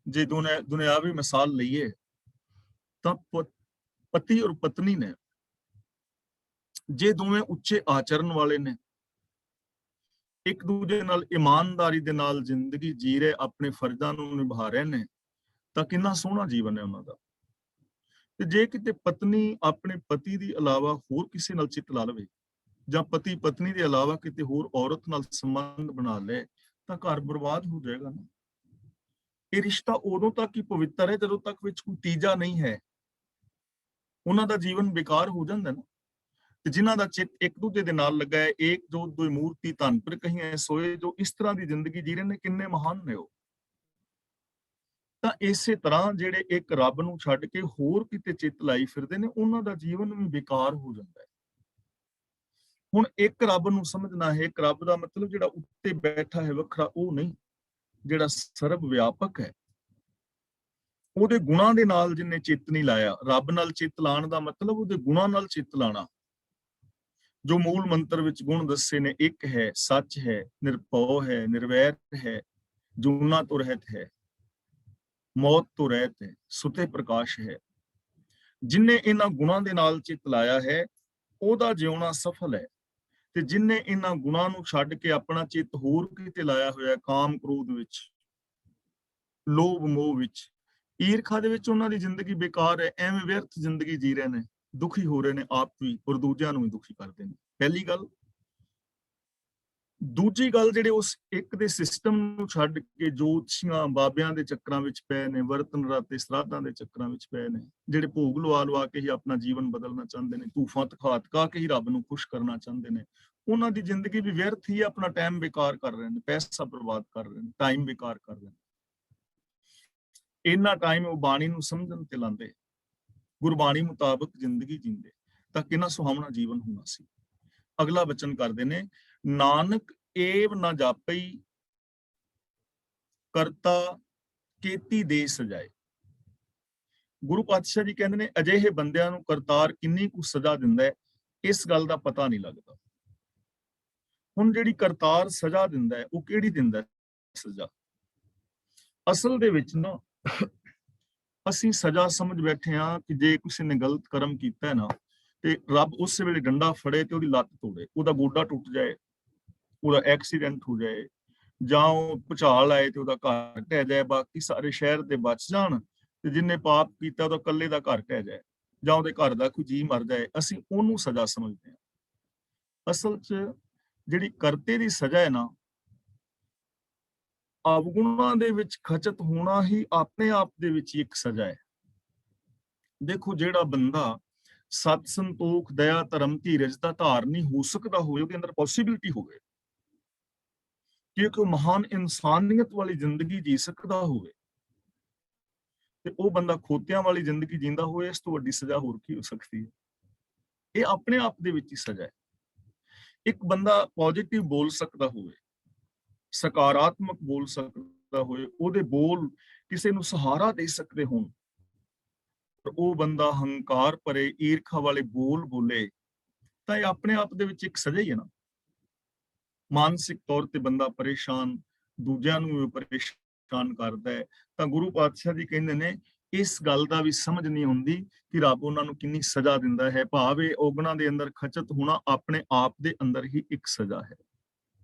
ਜੇ ਦੁਨਿਆਵੀ ਮਿਸਾਲ ਲਈਏ ਤਾਂ ਪਤੀ ਔਰ ਪਤਨੀ ਨੇ, ਜੇ ਦੋਵੇਂ ਉੱਚੇ ਆਚਰਨ ਵਾਲੇ ਨੇ, ਇੱਕ ਦੂਜੇ ਨਾਲ ਇਮਾਨਦਾਰੀ ਦੇ ਨਾਲ ਜ਼ਿੰਦਗੀ ਜੀ ਰਹੇ, ਆਪਣੇ ਫਰਜ਼ਾਂ ਨੂੰ ਨਿਭਾ ਰਹੇ ਨੇ, ਤਾਂ ਕਿੰਨਾ ਸੋਹਣਾ ਜੀਵਨ ਹੈ ਉਹਨਾਂ ਦਾ। ਤੇ ਜੇ ਕਿਤੇ ਪਤਨੀ ਆਪਣੇ ਪਤੀ ਦੀ ਇਲਾਵਾ ਹੋਰ ਕਿਸੇ ਨਾਲ ਚਿੱਤ ਲਾ ਲਵੇ, ਜਾਂ ਪਤੀ ਪਤਨੀ ਦੇ ਇਲਾਵਾ ਕਿਤੇ ਹੋਰ ਔਰਤ ਨਾਲ ਸੰਬੰਧ ਬਣਾ ਲਏ, ਤਾਂ ਘਰ ਬਰਬਾਦ ਹੋ ਜਾਏਗਾ ਨਾ। ਇਹ ਰਿਸ਼ਤਾ ਉਦੋਂ ਤੱਕ ਹੀ ਪਵਿੱਤਰ ਹੈ ਜਦੋਂ ਤੱਕ ਵਿੱਚ ਕੋਈ ਤੀਜਾ ਨਹੀਂ ਹੈ। ਉਹਨਾਂ ਦਾ ਜੀਵਨ ਬੇਕਾਰ ਹੋ ਜਾਂਦਾ ਨਾ। ਤੇ ਜਿਨ੍ਹਾਂ ਦਾ ਚਿੱਤ ਇੱਕ ਦੂਜੇ ਦੇ ਨਾਲ ਲੱਗਾ ਹੈ, ਏਕ ਜੋ ਦੁਇ ਮੂਰਤੀ ਧਨ ਪਰ ਕਹੀਆਂ ਸੋਏ, ਜੋ ਇਸ ਤਰ੍ਹਾਂ ਦੀ ਜ਼ਿੰਦਗੀ ਜੀ ਰਹੇ ਨੇ, ਕਿੰਨੇ ਮਹਾਨ ਨੇ ਉਹ। ਤਾਂ ਇਸੇ ਤਰ੍ਹਾਂ ਜਿਹੜੇ ਇੱਕ ਰੱਬ ਨੂੰ ਛੱਡ ਕੇ ਹੋਰ ਕਿਤੇ ਚਿੱਤ ਲਾਈ ਫਿਰਦੇ ਨੇ, ਉਹਨਾਂ ਦਾ ਜੀਵਨ ਵੀ ਬੇਕਾਰ ਹੋ ਜਾਂਦਾ ਹੈ। ਹੁਣ ਇੱਕ ਰੱਬ ਨੂੰ ਸਮਝਣਾ ਹੈ, ਇੱਕ ਰੱਬ ਦਾ ਮਤਲਬ ਜਿਹੜਾ ਉੱਤੇ ਬੈਠਾ ਹੈ ਵੱਖਰਾ, ਉਹ ਨਹੀਂ, ਜਿਹੜਾ ਸਰਬ ਵਿਆਪਕ ਹੈ। ਉਹਦੇ ਗੁਣਾਂ ਦੇ ਨਾਲ ਜਿੰਨੇ ਚਿੱਤ ਨਹੀਂ ਲਾਇਆ। ਰੱਬ ਨਾਲ ਚਿੱਤ ਲਾਣ ਦਾ ਮਤਲਬ ਉਹਦੇ ਗੁਣਾਂ ਨਾਲ ਚਿੱਤ ਲਾਣਾ। ਜੋ ਮੂਲ ਮੰਤਰ ਵਿੱਚ ਗੁਣ ਦੱਸੇ ਨੇ, ਇੱਕ ਹੈ, ਸੱਚ ਹੈ, ਨਿਰਭਉ ਹੈ, ਨਿਰਵੈਰ ਹੈ, ਜੂਨਾ ਤੋਂ ਰਹਿਤ ਹੈ, ਮੌਤ ਤੋਂ ਰਹਿਤ ਹੈ, ਸੁਤੇ ਪ੍ਰਕਾਸ਼ ਹੈ। ਜਿਨਨੇ ਇਹਨਾਂ ਗੁਣਾਂ ਦੇ ਨਾਲ ਚਿੱਤ ਲਾਇਆ ਹੈ, ਉਹਦਾ ਜਿਉਣਾ ਸਫਲ ਹੈ। ਤੇ ਜਿਨਨੇ ਇਹਨਾਂ ਗੁਣਾਂ ਨੂੰ ਛੱਡ ਕੇ ਆਪਣਾ ਚਿੱਤ ਹੋਰ ਕਿਤੇ ਲਾਇਆ ਹੋਇਆ, ਕਾਮ ਕ੍ਰੋਧ ਵਿੱਚ, ਲੋਭ ਮੋਹ ਵਿੱਚ, ਈਰਖਾ ਦੇ ਵਿੱਚ, ਉਹਨਾਂ ਦੀ ਜ਼ਿੰਦਗੀ ਬੇਕਾਰ ਹੈ। ਐਵੇਂ ਵਿਅਰਥ ਜ਼ਿੰਦਗੀ ਜੀ ਰਹੇ ਨੇ, ਦੁਖੀ ਹੋ ਰਹੇ ਨੇ ਆਪ ਵੀ ਔਰ ਦੂਜਿਆਂ ਨੂੰ ਵੀ ਦੁਖੀ ਕਰਦੇ ਨੇ। ਪਹਿਲੀ ਗੱਲ। ਦੂਜੀ ਗੱਲ, ਜਿਹੜੇ ਉਸ ਇੱਕ ਦੇ ਸਿਸਟਮ ਨੂੰ ਛੱਡ ਕੇ ਜੋਤਸ਼ੀਆਂ ਬਾਬਿਆਂ ਦੇ ਚੱਕਰਾਂ ਵਿੱਚ ਪਏ ਨੇ, ਵਰਤਨ ਰਾਤੇ ਸਰਾਧਾਂ ਦੇ ਚੱਕਰਾਂ ਵਿੱਚ ਪਏ ਨੇ, ਜਿਹੜੇ ਭੋਗ ਲਵਾ ਕੇ ਹੀ ਆਪਣਾ ਜੀਵਨ ਬਦਲਣਾ ਚਾਹੁੰਦੇ ਨੇ, ਧੂਫਾਂ ਤਖਾਤਕਾ ਕੇ ਹੀ ਰੱਬ ਨੂੰ ਖੁਸ਼ ਕਰਨਾ ਚਾਹੁੰਦੇ ਨੇ, ਉਹਨਾਂ ਦੀ ਜ਼ਿੰਦਗੀ ਵੀ ਵਿਅਰਥ ਹੀ, ਆਪਣਾ ਟਾਈਮ ਬੇਕਾਰ ਕਰ ਰਹੇ ਨੇ, ਪੈਸਾ ਬਰਬਾਦ ਕਰ ਰਹੇ ਨੇ, ਟਾਈਮ ਬੇਕਾਰ ਕਰ ਰਹੇ ਨੇ। ਇੰਨਾ ਟਾਈਮ ਉਹ ਬਾਣੀ ਨੂੰ ਸਮਝਣ ਤੇ ਲਾਉਂਦੇ, ਗੁਰਬਾਣੀ ਮੁਤਾਬਕ ਜ਼ਿੰਦਗੀ ਜੀਂਦੇ, ਤਾਂ ਕਿੰਨਾ ਸੁਹਾਵਣਾ ਜੀਵਨ ਹੋਣਾ ਸੀ। ਅਗਲਾ ਬਚਨ ਕਰਦੇ ਨੇ, ਨਾਨਕ ਏਵ ਨਾ ਜਾਪਈ, ਕਰਤਾ ਕੀਤੀ ਦੇ ਸਜਾਏ। ਗੁਰੂ ਪਾਤਸ਼ਾਹ ਜੀ ਕਹਿੰਦੇ ਨੇ, ਅਜਿਹੇ ਬੰਦਿਆਂ ਨੂੰ ਕਰਤਾਰ ਕਿੰਨੀ ਕੁ ਸਜ਼ਾ ਦਿੰਦਾ ਹੈ, ਇਸ ਗੱਲ ਦਾ ਪਤਾ ਨਹੀਂ ਲੱਗਦਾ। ਹੁਣ ਜਿਹੜੀ ਕਰਤਾਰ ਸਜ਼ਾ ਦਿੰਦਾ ਹੈ, ਉਹ ਕਿਹੜੀ ਦਿੰਦਾ ਸਜ਼ਾ? ਅਸਲ ਦੇ ਵਿੱਚ ਨਾ, ਅਸੀਂ ਸਜ਼ਾ ਸਮਝ ਬੈਠੇ ਹਾਂ ਕਿ ਜੇ ਕਿਸੇ ਨੇ ਗਲਤ ਕਰਮ ਕੀਤਾ ਹੈ ਨਾ, ਤੇ ਰੱਬ ਉਸੇ ਵੇਲੇ ਡੰਡਾ ਫੜੇ ਤੇ ਉਹਦੀ ਲੱਤ ਤੋੜੇ, ਉਹਦਾ ਗੋਡਾ ਟੁੱਟ ਜਾਏ, ਉਹਦਾ ਐਕਸੀਡੈਂਟ ਹੋ ਜਾਏ, ਜਾਂ ਉਹ ਭੁਚਾਲ ਆਏ ਤੇ ਉਹਦਾ ਘਰ ਢਹਿ ਜਾਏ, ਬਾਕੀ ਸਾਰੇ ਸ਼ਹਿਰ ਦੇ ਬਚ ਜਾਣ, ਤੇ ਜਿੰਨੇ ਪਾਪ ਕੀਤਾ ਉਹਦਾ ਇਕੱਲੇ ਦਾ ਘਰ ਢਹਿ ਜਾਏ, ਜਾਂ ਉਹਦੇ ਘਰ ਦਾ ਕੋਈ ਜੀਅ ਮਰ ਜਾਏ, ਅਸੀਂ ਉਹਨੂੰ ਸਜ਼ਾ ਸਮਝਦੇ ਹਾਂ। ਅਸਲ 'ਚ ਜਿਹੜੀ ਕਰਤੇ ਦੀ ਸਜ਼ਾ ਹੈ ਨਾ, ਅਵਗੁਣਾਂ ਦੇ ਵਿੱਚ ਖਚਤ ਹੋਣਾ ਹੀ ਆਪਣੇ ਆਪ ਦੇ ਵਿੱਚ ਇੱਕ ਸਜ਼ਾ ਹੈ। ਦੇਖੋ, ਜਿਹੜਾ ਬੰਦਾ ਸਤ ਸੰਤੋਖ ਦਇਆ ਧਰਮ ਧੀਰਜ ਦਾ ਧਾਰਨੀ ਹੋ ਸਕਦਾ ਹੋਵੇ, ਉਹਦੇ ਅੰਦਰ ਪੋਸੀਬਿਲਿਟੀ ਹੋਵੇ ਕਿ ਇੱਕ ਮਹਾਨ ਇਨਸਾਨੀਅਤ ਵਾਲੀ ਜ਼ਿੰਦਗੀ ਜੀ ਸਕਦਾ ਹੋਵੇ, ਤੇ ਉਹ ਬੰਦਾ ਖੋਤਿਆਂ ਵਾਲੀ ਜ਼ਿੰਦਗੀ ਜੀਂਦਾ ਹੋਵੇ, ਇਸ ਤੋਂ ਵੱਡੀ ਸਜ਼ਾ ਹੋਰ ਕੀ ਹੋ ਸਕਦੀ ਹੈ? ਇਹ ਆਪਣੇ ਆਪ ਦੇ ਵਿੱਚ ਹੀ ਸਜ਼ਾ ਹੈ। ਇੱਕ ਬੰਦਾ ਪੋਜ਼ਿਟਿਵ ਬੋਲ ਸਕਦਾ ਹੋਵੇ, ਸਕਾਰਾਤਮਕ ਬੋਲ ਸਕਦਾ ਹੋਵੇ, ਉਹਦੇ ਬੋਲ ਕਿਸੇ ਨੂੰ ਸਹਾਰਾ ਦੇ ਸਕਦੇ ਹੋਣ, ਪਰ ਉਹ ਬੰਦਾ ਹੰਕਾਰ ਭਰੇ ਈਰਖਾ ਵਾਲੇ ਬੋਲ ਬੋਲੇ, ਤਾਂ ਇਹ ਆਪਣੇ ਆਪ ਦੇ ਵਿੱਚ ਇੱਕ ਸਜ਼ਾ ਹੀ ਹੈ ਨਾ। ਮਾਨਸਿਕ ਤੌਰ ਤੇ ਬੰਦਾ ਪਰੇਸ਼ਾਨ, ਦੂਜਿਆਂ ਨੂੰ ਵੀ ਪਰੇਸ਼ਾਨ ਕਰਦਾ ਹੈ, ਤਾਂ ਗੁਰੂ ਪਾਤਸ਼ਾਹ ਜੀ ਕਹਿੰਦੇ ਨੇ ਇਸ ਗੱਲ ਦਾ ਵੀ ਸਮਝ ਨਹੀਂ ਹੁੰਦੀ ਕਿ ਰੱਬ ਉਹਨਾਂ ਨੂੰ ਕਿੰਨੀ ਸਜ਼ਾ ਦਿੰਦਾ ਹੈ। ਭਾਵ ਇਹ ਔਗਣਾਂ ਦੇ ਅੰਦਰ ਖਚਤ ਹੋਣਾ ਆਪਣੇ ਆਪ ਦੇ ਅੰਦਰ ਹੀ ਇੱਕ ਸਜ਼ਾ ਹੈ।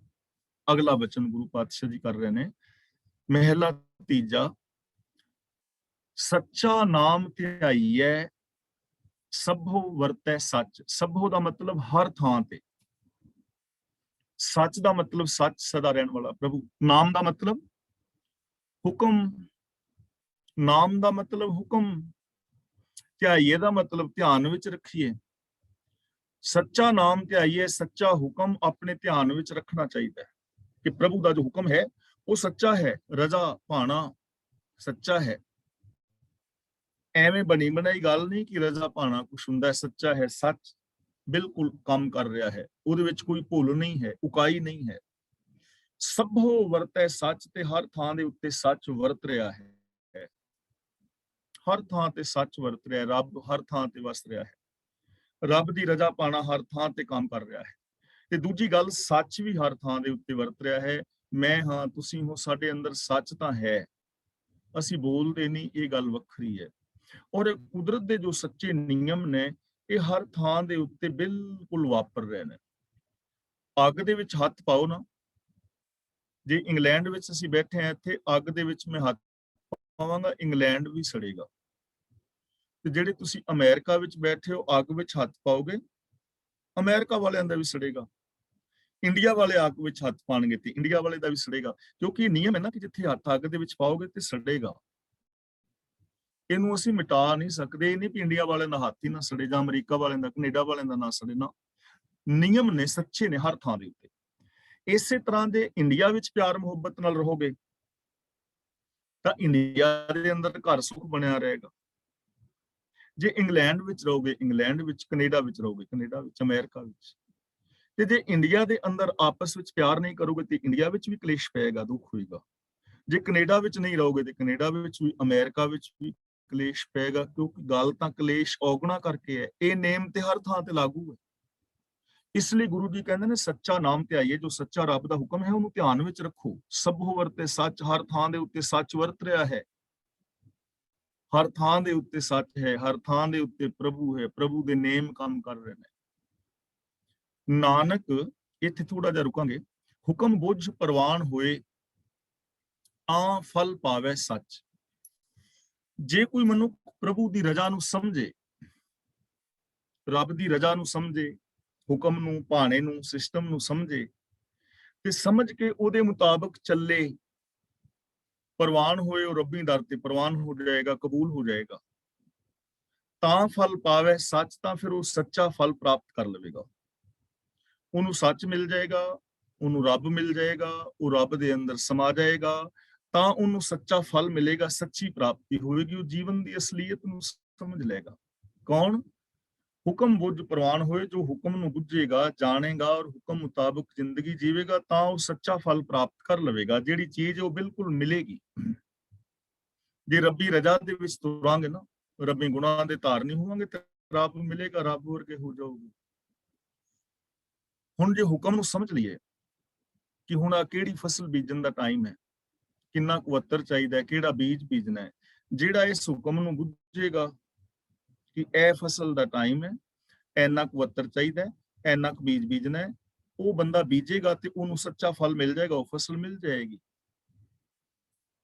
ਅਗਲਾ ਬਚਨ ਗੁਰੂ ਪਾਤਸ਼ਾਹ ਜੀ ਕਰ ਰਹੇ ਨੇ, ਮਹਿਲਾ ਤੀਜਾ, ਸੱਚਾ ਨਾਮ ਧਿਆਈਐ ਸਭੋ ਵਰਤੈ ਸੱਚ। ਸਭੋ ਦਾ ਮਤਲਬ ਹਰ ਥਾਂ ਤੇ, ਸੱਚ ਦਾ ਮਤਲਬ ਸੱਚ ਸਦਾ ਰਹਿਣ ਵਾਲਾ ਪ੍ਰਭੂ, ਨਾਮ ਦਾ ਮਤਲਬ ਹੁਕਮ, ਨਾਮ ਦਾ ਮਤਲਬ ਹੁਕਮ, ਧਿਆਈਏ ਦਾ ਮਤਲਬ ਧਿਆਨ ਵਿੱਚ ਰੱਖੀਏ। ਸੱਚਾ ਨਾਮ ਧਿਆਈਏ, ਸੱਚਾ ਹੁਕਮ ਆਪਣੇ ਧਿਆਨ ਵਿੱਚ ਰੱਖਣਾ ਚਾਹੀਦਾ ਹੈ ਕਿ ਪ੍ਰਭੂ ਦਾ ਜੋ ਹੁਕਮ ਹੈ ਉਹ ਸੱਚਾ ਹੈ, ਰਜ਼ਾ ਭਾਣਾ ਸੱਚਾ ਹੈ। ਐਵੇਂ ਬਣੀ ਬਣਾਈ ਗੱਲ ਨਹੀਂ ਕਿ ਰਜ਼ਾ ਭਾਣਾ ਕੁਛ ਹੁੰਦਾ, ਸੱਚਾ ਹੈ, ਸੱਚ ਬਿਲਕੁਲ ਕੰਮ ਕਰ ਰਿਹਾ ਹੈ, ਉਹਦੇ ਵਿੱਚ ਕੋਈ ਭੁੱਲ ਨਹੀਂ ਹੈ, ਉਕਾਈ ਨਹੀਂ ਹੈ। ਸਭੋ ਵਰਤੈ ਸੱਚ, ਤੇ ਹਰ ਥਾਂ ਦੇ ਉੱਤੇ ਸੱਚ ਵਰਤ ਰਿਹਾ ਹੈ, ਹਰ ਥਾਂ ਤੇ ਸੱਚ ਵਰਤ ਰਿਹਾ, ਰੱਬ ਹਰ ਥਾਂ ਤੇ ਵਸ ਰਿਹਾ ਹੈ, ਰੱਬ ਦੀ ਰਜ਼ਾ ਪਾਣਾ ਹਰ ਥਾਂ ਤੇ ਕੰਮ ਕਰ ਰਿਹਾ ਹੈ। ਤੇ ਦੂਜੀ ਗੱਲ, ਸੱਚ ਵੀ ਹਰ ਥਾਂ ਦੇ ਉੱਤੇ ਵਰਤ ਰਿਹਾ ਹੈ। ਮੈਂ ਹਾਂ, ਤੁਸੀਂ ਹੋ, ਸਾਡੇ ਅੰਦਰ ਸੱਚ ਤਾਂ ਹੈ, ਅਸੀਂ ਬੋਲਦੇ ਨਹੀਂ, ਇਹ ਗੱਲ ਵੱਖਰੀ ਹੈ। ਔਰ ਕੁਦਰਤ ਦੇ ਜੋ ਸੱਚੇ ਨਿਯਮ ਨੇ ਇਹ ਹਰ ਥਾਂ ਦੇ ਉੱਤੇ ਬਿਲਕੁਲ ਵਾਪਰ ਰਹੇ ਨੇ। ਅੱਗ ਦੇ ਵਿੱਚ ਹੱਥ ਪਾਓ ਨਾ, ਜੇ ਇੰਗਲੈਂਡ ਵਿੱਚ ਅਸੀਂ ਬੈਠੇ ਹਾਂ, ਇੱਥੇ ਅੱਗ ਦੇ ਵਿੱਚ ਮੈਂ ਹੱਥ ਪਾਵਾਂਗਾ, ਇੰਗਲੈਂਡ ਵੀ ਸੜੇਗਾ। ਤੇ ਜਿਹੜੇ ਤੁਸੀਂ ਅਮਰੀਕਾ ਵਿੱਚ ਬੈਠੇ ਹੋ, ਅੱਗ ਵਿੱਚ ਹੱਥ ਪਾਓਗੇ, ਅਮਰੀਕਾ ਵਾਲਿਆਂ ਦਾ ਵੀ ਸੜੇਗਾ। ਇੰਡੀਆ ਵਾਲੇ ਅੱਗ ਵਿੱਚ ਹੱਥ ਪਾਣਗੇ ਤੇ ਇੰਡੀਆ ਵਾਲੇ ਦਾ ਵੀ ਸੜੇਗਾ, ਕਿਉਂਕਿ ਇਹ ਨਿਯਮ ਹੈ ਨਾ ਕਿ ਜਿੱਥੇ ਹੱਥ ਅੱਗ ਦੇ ਵਿੱਚ ਪਾਓਗੇ ਤੇ ਸੜੇਗਾ। ਇਹਨੂੰ ਅਸੀਂ ਮਿਟਾ ਨਹੀਂ ਸਕਦੇ। ਇਹ ਨਹੀਂ ਵੀ ਇੰਡੀਆ ਵਾਲਿਆਂ ਦਾ ਹੱਥ ਹੀ ਨਾ ਸੜੇ ਜਾਂ ਅਮਰੀਕਾ ਵਾਲਿਆਂ ਦਾ, ਕੈਨੇਡਾ ਵਾਲਿਆਂ ਦਾ ਨਾ ਸੜੇ, ਨਾ। ਨਿਯਮ ਨੇ, ਸੱਚੇ ਨੇ ਹਰ ਥਾਂ ਦੇ ਉੱਤੇ। ਇਸੇ ਤਰ੍ਹਾਂ ਦੇ ਇੰਡੀਆ ਵਿੱਚ ਪਿਆਰ ਮੁਹੱਬਤ ਨਾਲ ਰਹੋਗੇ ਤਾਂ ਇੰਡੀਆ ਦੇ ਅੰਦਰ ਘਰ ਸੁੱਖ ਬਣਿਆ ਰਹੇਗਾ। ਜੇ ਇੰਗਲੈਂਡ ਵਿੱਚ ਰਹੋਗੇ, ਇੰਗਲੈਂਡ ਵਿੱਚ, ਕੈਨੇਡਾ ਵਿੱਚ ਰਹੋਗੇ, ਕੈਨੇਡਾ ਵਿੱਚ, ਅਮਰੀਕਾ ਵਿੱਚ। ਤੇ ਜੇ ਇੰਡੀਆ ਦੇ ਅੰਦਰ ਆਪਸ ਵਿੱਚ ਪਿਆਰ ਨਹੀਂ ਕਰੋਗੇ ਤੇ ਇੰਡੀਆ ਵਿੱਚ ਵੀ ਕਲੇਸ਼ ਪਏਗਾ, ਦੁੱਖ ਹੋਏਗਾ। ਜੇ ਕੈਨੇਡਾ ਵਿੱਚ ਨਹੀਂ ਰਹੋਗੇ ਤੇ ਕੈਨੇਡਾ ਵਿੱਚ ਵੀ, ਅਮਰੀਕਾ ਵਿੱਚ ਵੀ ਕਲੇਸ਼ ਪਏਗਾ, ਕਿਉਂਕਿ ਗੱਲ ਤਾਂ ਕਲੇਸ਼ ਔਗਣਾ ਕਰਕੇ ਹੈ। ਇਹ ਨੇਮ ਤੇ ਹਰ ਥਾਂ ਤੇ ਲਾਗੂ ਹੈ। ਇਸ ਲਈ ਗੁਰੂ ਜੀ ਕਹਿੰਦੇ ਨੇ ਸੱਚਾ ਨਾਮ ਧਿਆਈਏ, ਜੋ ਸੱਚਾ ਰੱਬ ਦਾ ਹੁਕਮ ਹੈ ਉਹਨੂੰ ਧਿਆਨ ਵਿੱਚ ਰੱਖੋ। ਸਭੋ ਵਰਤੇ ਸੱਚ, ਹਰ ਥਾਂ ਦੇ ਉੱਤੇ ਸੱਚ ਵਰਤ ਰਿਹਾ ਹੈ, ਹਰ ਥਾਂ ਦੇ ਉੱਤੇ ਸੱਚ ਹੈ, ਹਰ ਥਾਂ ਦੇ ਉੱਤੇ ਪ੍ਰਭੂ ਹੈ, ਪ੍ਰਭੂ ਦੇ ਨੇਮ ਕੰਮ ਕਰ ਰਹੇ ਨੇ। ਨਾਨਕ, ਇੱਥੇ ਥੋੜਾ ਜਿਹਾ ਰੁਕਾਂਗੇ, ਹੁਕਮ ਬੁੱਝ ਪ੍ਰਵਾਨ ਹੋਏ ਆ ਫਲ ਪਾਵੇ ਸੱਚ। ਜੇ ਕੋਈ ਮਨੁੱਖ ਪ੍ਰਭੂ ਦੀ ਰਜ਼ਾ ਨੂੰ ਸਮਝੇ, ਰੱਬ ਦੀ ਰਜ਼ਾ ਨੂੰ ਸਮਝੇ, ਹੁਕਮ ਨੂੰ, ਭਾਣੇ ਨੂੰ, ਸਿਸਟਮ ਨੂੰ ਸਮਝੇ ਤੇ ਸਮਝ ਕੇ ਉਹਦੇ ਮੁਤਾਬਕ ਚੱਲੇ, ਪ੍ਰਵਾਨ ਹੋਏ, ਉਹ ਰੱਬੀ ਦਰ ਤੇ ਪ੍ਰਵਾਨ ਹੋ ਜਾਏਗਾ, ਕਬੂਲ ਹੋ ਜਾਏਗਾ, ਤਾਂ ਫਲ ਪਾਵੇ ਸੱਚ, ਤਾਂ ਫਿਰ ਉਹ ਸੱਚਾ ਫਲ ਪ੍ਰਾਪਤ ਕਰ ਲਵੇਗਾ। ਉਹਨੂੰ ਸੱਚ ਮਿਲ ਜਾਏਗਾ, ਉਹਨੂੰ ਰੱਬ ਮਿਲ ਜਾਏਗਾ, ਉਹ ਰੱਬ ਦੇ ਅੰਦਰ ਸਮਾ ਜਾਏਗਾ, ਤਾਂ ਉਹਨੂੰ ਸੱਚਾ ਫਲ ਮਿਲੇਗਾ, ਸੱਚੀ ਪ੍ਰਾਪਤੀ ਹੋਵੇਗੀ, ਉਹ ਜੀਵਨ ਦੀ ਅਸਲੀਅਤ ਨੂੰ ਸਮਝ ਲਏਗਾ। ਕੌਣ? ਹੁਕਮ ਬੁੱਝ ਪ੍ਰਵਾਨ ਹੋਏ, ਜੋ ਹੁਕਮ ਨੂੰ ਬੁੱਝੇਗਾ, ਜਾਣੇਗਾ ਔਰ ਹੁਕਮ ਮੁਤਾਬਕ ਜ਼ਿੰਦਗੀ ਜੀਵੇਗਾ, ਤਾਂ ਉਹ ਸੱਚਾ ਫਲ ਪ੍ਰਾਪਤ ਕਰ ਲਵੇਗਾ। ਜਿਹੜੀ ਚੀਜ਼ ਉਹ ਬਿਲਕੁਲ ਮਿਲੇਗੀ। ਜੇ ਰੱਬੀ ਰਜ਼ਾ ਦੇ ਵਿੱਚ ਤੁਰਾਂਗੇ ਨਾ, ਰੱਬੀ ਗੁਣਾਂ ਦੇ ਧਾਰਨੀ ਹੋਵਾਂਗੇ ਤੇ ਰੱਬ ਮਿਲੇਗਾ, ਰੱਬ ਵਰਗੇ ਹੋ ਜਾਓਗੇ। ਹੁਣ ਜੇ ਹੁਕਮ ਨੂੰ ਸਮਝ ਲਈਏ ਕਿ ਹੁਣ ਆ ਕਿਹੜੀ ਫਸਲ ਬੀਜਣ ਦਾ ਟਾਈਮ ਹੈ, ਕਿੰਨਾ ਕੁ ਚਾਹੀਦਾ, ਕਿਹੜਾ ਬੀਜ ਬੀਜਣਾ ਹੈ, ਜਿਹੜਾ ਇਸ ਹੁਕਮ ਨੂੰ ਬੁੱਝੇਗਾ ਕਿ ਇਹ ਫਸਲ ਦਾ ਟਾਈਮ ਹੈ, ਇੰਨਾ ਕੁ ਚਾਹੀਦਾ, ਇੰਨਾ ਕੁ ਬੀਜ ਬੀਜਣਾ ਹੈ, ਉਹ ਬੰਦਾ ਬੀਜੇਗਾ ਤੇ ਉਹਨੂੰ ਸੱਚਾ ਫਲ ਮਿਲ ਜਾਏਗਾ, ਉਹ ਫਸਲ ਮਿਲ ਜਾਏਗੀ।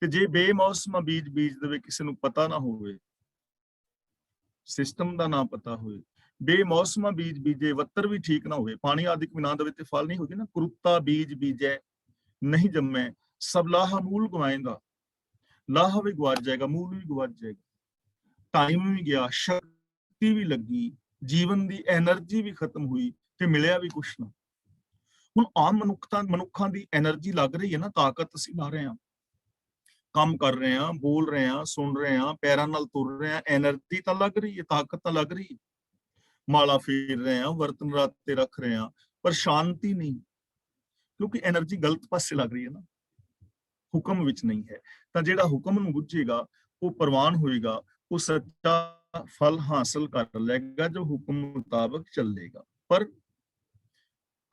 ਤੇ ਜੇ ਬੇਮੌਸਮਾ ਬੀਜ ਬੀਜ ਦੇਵੇ, ਕਿਸੇ ਨੂੰ ਪਤਾ ਨਾ ਹੋਵੇ, ਸਿਸਟਮ ਦਾ ਨਾ ਪਤਾ ਹੋਵੇ, ਬੇਮੌਸਮਾ ਬੀਜ ਬੀਜੇ, ਵੱਤਰ ਵੀ ਠੀਕ ਨਾ ਹੋਵੇ, ਪਾਣੀ ਆਦਿਕ ਵੀ ਨਾ ਦੇਵੇ ਤੇ ਫਲ ਨਹੀਂ ਹੋਗੀ ਨਾ। ਕੁਰੁੱਤਾ ਬੀਜ ਬੀਜੈ ਨਹੀਂ ਜੰਮੈ, ਸਭ ਲਾਹਾ ਮੂਲ ਗਵਾਏਗਾ। ਲਾਹਾ ਵੀ ਗਵਾਚ ਜਾਏਗਾ, ਮੂਲ ਵੀ ਗਵਾਚ ਜਾਏਗਾ, ਟਾਈਮ ਵੀ ਗਿਆ, ਸ਼ਕਤੀ ਵੀ ਲੱਗੀ, ਜੀਵਨ ਦੀ એનર્ਜੀ ਵੀ ਖਤਮ ਹੋਈ ਤੇ ਮਿਲਿਆ ਵੀ ਕੁਛ ਨਾ। ਹੁਣ ਆਮ ਮਨੁੱਖਾਂ ਦੀ એનર્ਜੀ ਲੱਗ ਰਹੀ ਹੈ ਨਾ, ਤਾਕਤ ਅਸੀਂ ਲਾ ਰਹੇ ਹਾਂ, ਕੰਮ ਕਰ ਰਹੇ ਹਾਂ, ਬੋਲ ਰਹੇ ਹਾਂ, ਸੁਣ ਰਹੇ ਹਾਂ, ਪੈਰਾਂ ਨਾਲ ਤੁਰ ਰਹੇ ਹਾਂ, એનર્ਜੀ ਤਾਂ ਲੱਗ ਰਹੀ ਹੈ, ਤਾਕਤ ਤਾਂ ਲੱਗ ਰਹੀ ਹੈ, ਮਾਲਾ ਫੇਰ ਰਹੇ ਹਾਂ, ਵਰਤਨ ਰਾਤੇ ਰੱਖ ਰਹੇ ਹਾਂ, ਪਰ ਸ਼ਾਂਤੀ ਨਹੀਂ, ਕਿਉਂਕਿ એનર્ਜੀ ਗਲਤ ਪਾਸੇ ਲੱਗ ਰਹੀ ਹੈ ਨਾ, ਹੁਕਮ ਵਿੱਚ ਨਹੀਂ ਹੈ। ਤਾਂ ਜਿਹੜਾ ਹੁਕਮ ਨੂੰ ਬੁੱਝੇਗਾ ਉਹ ਪ੍ਰਵਾਨ ਹੋਏਗਾ, ਉਹ ਸੱਚਾ ਫਲ ਹਾਸਲ ਕਰ ਲਏਗਾ, ਜੋ ਹੁਕਮ ਮੁਤਾਬਕ ਚੱਲੇਗਾ। ਪਰ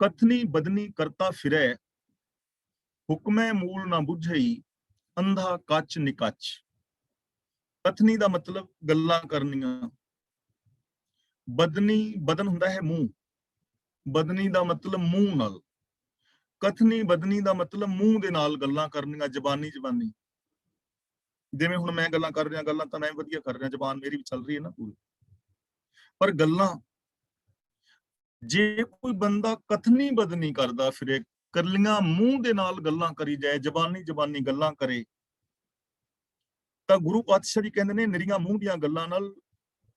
कथनी बदनी करता फिरै, हुक्मै मूल ना बुझई, अंधा कच निकच। कथनी ਦਾ ਮਤਲਬ ਗੱਲਾਂ ਕਰਨੀਆਂ, ਬਦਨੀ ਬਦਨ ਹੁੰਦਾ ਹੈ ਮੂੰਹ, ਬਦਨੀ ਦਾ ਮਤਲਬ ਮੂੰਹ ਨਾਲ, ਕਥਨੀ ਬਦਨੀ ਦਾ ਮਤਲਬ ਮੂੰਹ ਦੇ ਨਾਲ ਗੱਲਾਂ ਕਰਨੀਆਂ, ਜ਼ਬਾਨੀ ਜ਼ਬਾਨੀ। ਜਿਵੇਂ ਹੁਣ ਮੈਂ ਗੱਲਾਂ ਕਰ ਰਿਹਾ, ਗੱਲਾਂ ਤਾਂ ਮੈਂ ਵਧੀਆ ਕਰ ਰਿਹਾ, ਜ਼ਬਾਨ ਮੇਰੀ ਵੀ ਚੱਲ ਰਹੀ ਹੈ ਨਾ ਪੂਰੀ, ਪਰ ਗੱਲਾਂ ਜੇ ਕੋਈ ਬੰਦਾ ਕਥਨੀ ਬਦਨੀ ਕਰਦਾ ਫਿਰੇ, ਕਰਲੀਆਂ ਮੂੰਹ ਦੇ ਨਾਲ ਗੱਲਾਂ ਕਰੀ ਜਾਏ, ਜ਼ਬਾਨੀ ਜ਼ਬਾਨੀ ਗੱਲਾਂ ਕਰੇ, ਤਾਂ ਗੁਰੂ ਪਾਤਸ਼ਾਹ ਜੀ ਕਹਿੰਦੇ ਨੇ ਨਿਰੀਆਂ ਮੂੰਹ ਦੀਆਂ ਗੱਲਾਂ ਨਾਲ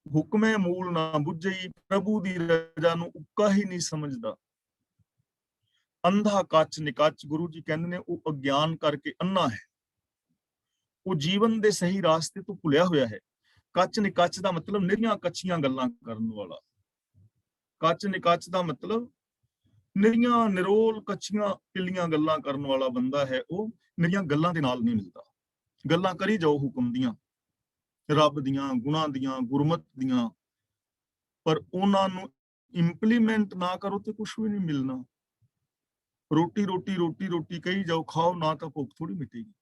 ਹੁਕਮੇ ਮੂਲ ਨਾ ਬੁੱਝਈ, ਪ੍ਰਭੂ ਦੀ ਰਜ਼ਾ ਨੂੰ ਉੱਕਾ ਹੀ ਨਹੀਂ ਸਮਝਦਾ। ਅੰਧਾ ਕੱਚ ਨਿਕੱਚ, ਗੁਰੂ ਜੀ ਕਹਿੰਦੇ ਨੇ ਉਹ ਅਗਿਆਨ ਕਰਕੇ ਅੰਨਾ ਹੈ, ਉਹ ਜੀਵਨ ਦੇ ਸਹੀ ਰਾਸਤੇ ਤੋਂ ਭੁੱਲਿਆ ਹੋਇਆ ਹੈ। ਕੱਚ ਨਿਕੱਚ ਦਾ ਮਤਲਬ ਨਿਰੀਆਂ ਕੱਚੀਆਂ ਗੱਲਾਂ ਕਰਨ ਵਾਲਾ, ਕੱਚ ਨਿਕੱਚ ਦਾ ਮਤਲਬ ਨਿਰੀਆਂ ਨਿਰੋਲ ਕੱਚੀਆਂ ਪਿੱਲੀਆਂ ਗੱਲਾਂ ਕਰਨ ਵਾਲਾ ਬੰਦਾ ਹੈ, ਉਹ ਨਿਰੀਆਂ ਗੱਲਾਂ ਦੇ ਨਾਲ ਨਹੀਂ ਮਿਲਦਾ। ਗੱਲਾਂ ਕਰੀ ਜਾਓ ਹੁਕਮ ਦੀਆਂ, ਰੱਬ ਦੀਆਂ, ਗੁਣਾਂ ਦੀਆਂ, ਗੁਰਮਤ ਦੀਆਂ, ਪਰ ਉਹਨਾਂ ਨੂੰ ਇੰਪਲੀਮੈਂਟ ਨਾ ਕਰੋ ਤੇ ਕੁਝ ਵੀ ਨਹੀਂ ਮਿਲਣਾ। ਰੋਟੀ ਰੋਟੀ ਰੋਟੀ ਰੋਟੀ ਕਹੀ ਜਾਓ, ਖਾਓ ਨਾ ਤਾਂ ਭੁੱਖ ਥੋੜੀ ਮਿਟੇਗੀ।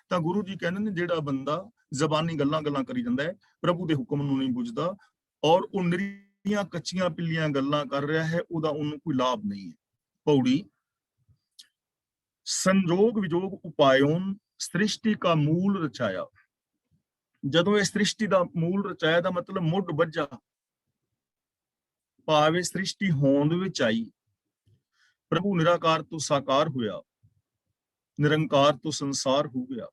ਤਾਂ ਗੁਰੂ ਜੀ ਕਹਿੰਦੇ ਨੇ ਜਿਹੜਾ ਬੰਦਾ ਜ਼ਬਾਨੀ ਗੱਲਾਂ ਗੱਲਾਂ ਕਰੀ ਜਾਂਦਾ ਹੈ, ਪ੍ਰਭੂ ਦੇ ਹੁਕਮ ਨੂੰ ਨਹੀਂ ਬੁੱਝਦਾ, ਔਰ ਉਹ ਨਿਰੀਆਂ ਕੱਚੀਆਂ ਪਿੱਲੀਆਂ ਗੱਲਾਂ ਕਰ ਰਿਹਾ ਹੈ, ਉਹਦਾ ਉਹਨੂੰ ਕੋਈ ਲਾਭ ਨਹੀਂ ਹੈ। ਪੌੜੀ ਸੰਜੋਗ ਵਿਜੋਗ ਉਪਾਇਓਨ ਸ੍ਰਿਸ਼ਟੀ ਕਾ ਮੂਲ ਰਚਾਇਆ। ਜਦੋਂ ਇਹ ਸ੍ਰਿਸ਼ਟੀ ਦਾ ਮੂਲ ਰਚਾਇਆ ਦਾ ਮਤਲਬ ਮੁੱਢ ਬੱਝਾ, ਭਾਵੇਂ ਸ੍ਰਿਸ਼ਟੀ ਹੋਂਦ ਵਿੱਚ ਆਈ, ਪ੍ਰਭੂ ਨਿਰਾਕਾਰ ਤੋਂ ਸਾਕਾਰ ਹੋਇਆ, ਨਿਰੰਕਾਰ ਤੋਂ ਸੰਸਾਰ ਹੋ ਗਿਆ,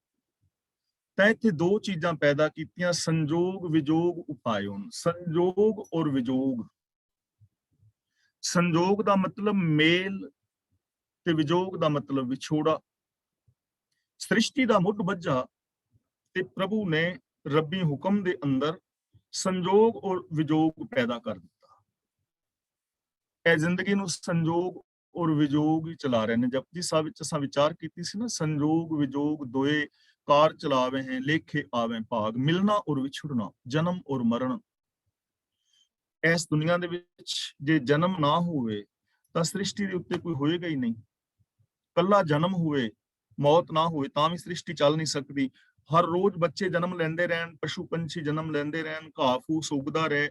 ਤਾਂ ਇੱਥੇ ਦੋ ਚੀਜ਼ਾਂ ਪੈਦਾ ਕੀਤੀਆਂ, ਸੰਜੋਗ ਵਿਜੋਗ ਉਪਾਇਓਨ। ਸੰਜੋਗ ਔਰ ਵਿਜੋਗ, ਸੰਜੋਗ ਦਾ ਮਤਲਬ ਮੇਲ ਤੇ ਵਿਜੋਗ ਦਾ ਮਤਲਬ ਵਿਛੋੜਾ। ਸ੍ਰਿਸ਼ਟੀ ਦਾ ਮੁੱਢ ਬੱਝਾ ਤੇ ਪ੍ਰਭੂ ਨੇ ਰੱਬੀ ਹੁਕਮ ਦੇ ਅੰਦਰ ਸੰਜੋਗ ਔਰ ਵਿਜੋਗ ਪੈਦਾ ਕਰ ਦਿੱਤਾ। ਇਹ ਜ਼ਿੰਦਗੀ ਨੂੰ ਸੰਜੋਗ ਔਰ ਵਿਜੋਗ ਹੀ ਚਲਾ ਰਹੇ ਨੇ। ਜਪਜੀ ਸਾਹਿਬ ਵਿੱਚ ਅਸਾਂ ਵਿਚਾਰ ਕੀਤੀ ਸੀ ਨਾ, ਸੰਜੋਗ ਵਿਜੋਗ ਦੋਏ ਕਾਰ ਚਲਾਵੇ ਹੈ, ਲੇਖੇ ਆਵੇ ਭਾਗ, ਮਿਲਣਾ ਔਰ ਵਿਛੜਨਾ, ਜਨਮ ਔਰ ਮਰਨ। ਇਸ ਦੁਨੀਆ ਦੇ ਵਿੱਚ ਜੇ ਜਨਮ ਨਾ ਹੋਵੇ ਤਾਂ ਸ੍ਰਿਸ਼ਟੀ ਦੇ ਉੱਤੇ ਕੋਈ ਹੋਏਗਾ ਹੀ ਨਹੀਂ। ਕੱਲਾ ਜਨਮ ਹੋਵੇ, ਮੌਤ ਨਾ ਹੋਵੇ ਤਾਂ ਵੀ ਸ੍ਰਿਸ਼ਟੀ ਚੱਲ ਨਹੀਂ ਸਕਦੀ। ਹਰ ਰੋਜ਼ ਬੱਚੇ ਜਨਮ ਲੈਂਦੇ ਰਹਿਣ, ਪਸ਼ੂ ਪੰਛੀ ਜਨਮ ਲੈਂਦੇ ਰਹਿਣ, ਘਾਹ ਫੂਸ ਉੱਗਦਾ ਰਹੇ,